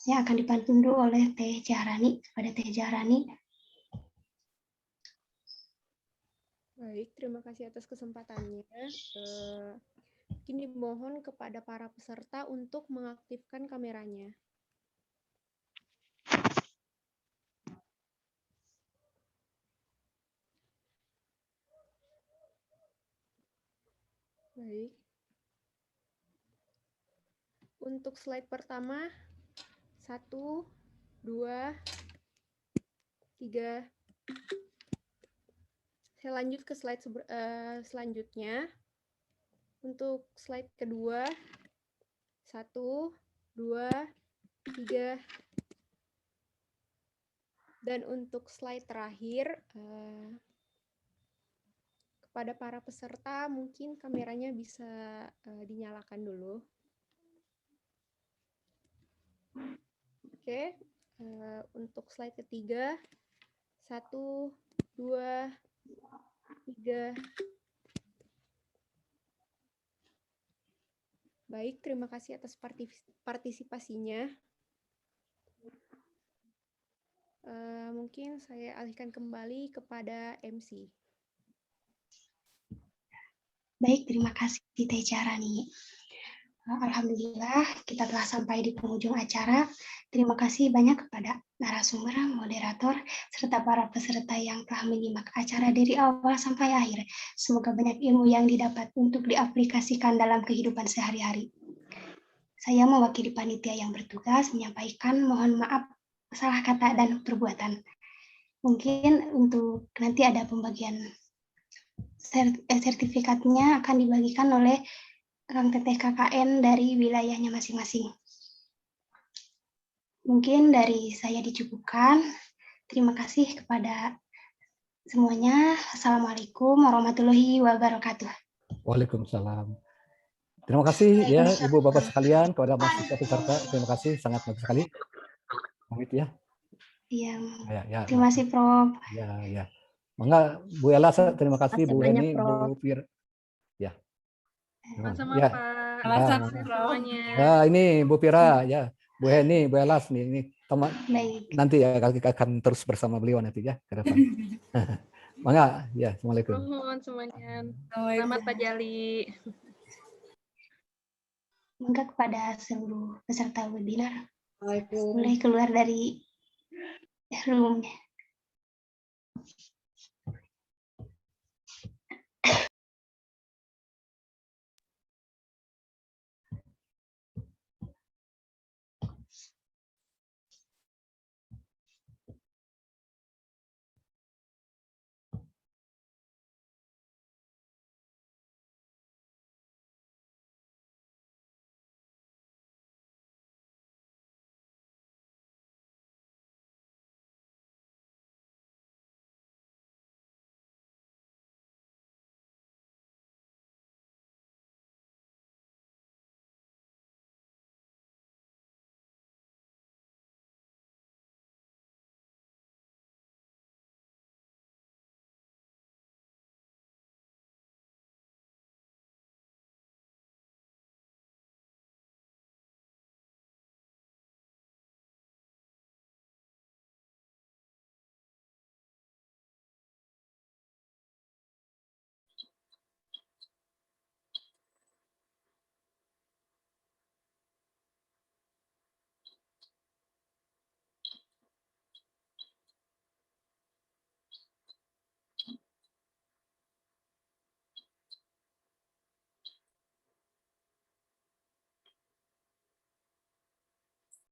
yang akan dipantun oleh Teh Jahrani. Kepada Teh Jahrani. Baik, terima kasih atas kesempatannya. Kini mohon kepada para peserta untuk mengaktifkan kameranya. Baik. Untuk slide pertama, 1, 2, 3. Saya lanjut ke slide selanjutnya. Untuk slide kedua, 1, 2, 3. Dan untuk slide terakhir, kepada para peserta mungkin kameranya bisa dinyalakan dulu. Oke, untuk slide ketiga, 1, 2, 3. Baik, terima kasih atas partisipasinya. Mungkin saya alihkan kembali kepada MC. Baik, terima kasih Teh Jahrani. Alhamdulillah kita telah sampai di penghujung acara. Terima kasih banyak kepada narasumber, moderator, serta para peserta yang telah menyimak acara dari awal sampai akhir. Semoga banyak ilmu yang didapat untuk diaplikasikan dalam kehidupan sehari-hari. Saya mewakili panitia yang bertugas menyampaikan mohon maaf salah kata dan perbuatan. Mungkin untuk nanti ada pembagian sertifikatnya akan dibagikan oleh Kang Teteh KKN dari wilayahnya masing-masing. Mungkin dari saya dicukupkan. Terima kasih kepada semuanya. Assalamualaikum warahmatullahi wabarakatuh. Waalaikumsalam. Terima kasih ya Ibu Bapak sekalian, kepada mahasiswa peserta. Terima kasih, sangat bagus sekali. Pamit ya. Iya. Ya, Terima kasih Prof. Ya. Mangga Bu Ella, terima kasih Bu Heni, Bu Fir. Ya. Sama-sama ya. Pak. Sama-sama semuanya. Ya, ini Bu Fira ya. Bu Heni, Bu Elas nih, ini teman. Baik. Nanti ya kita akan terus bersama beliau nanti ya ke depan. Mangga, ya, Assalamualaikum. Mohon semuanya. Selamat Pak Jali. Mangga kepada seluruh peserta webinar. Boleh keluar dari room.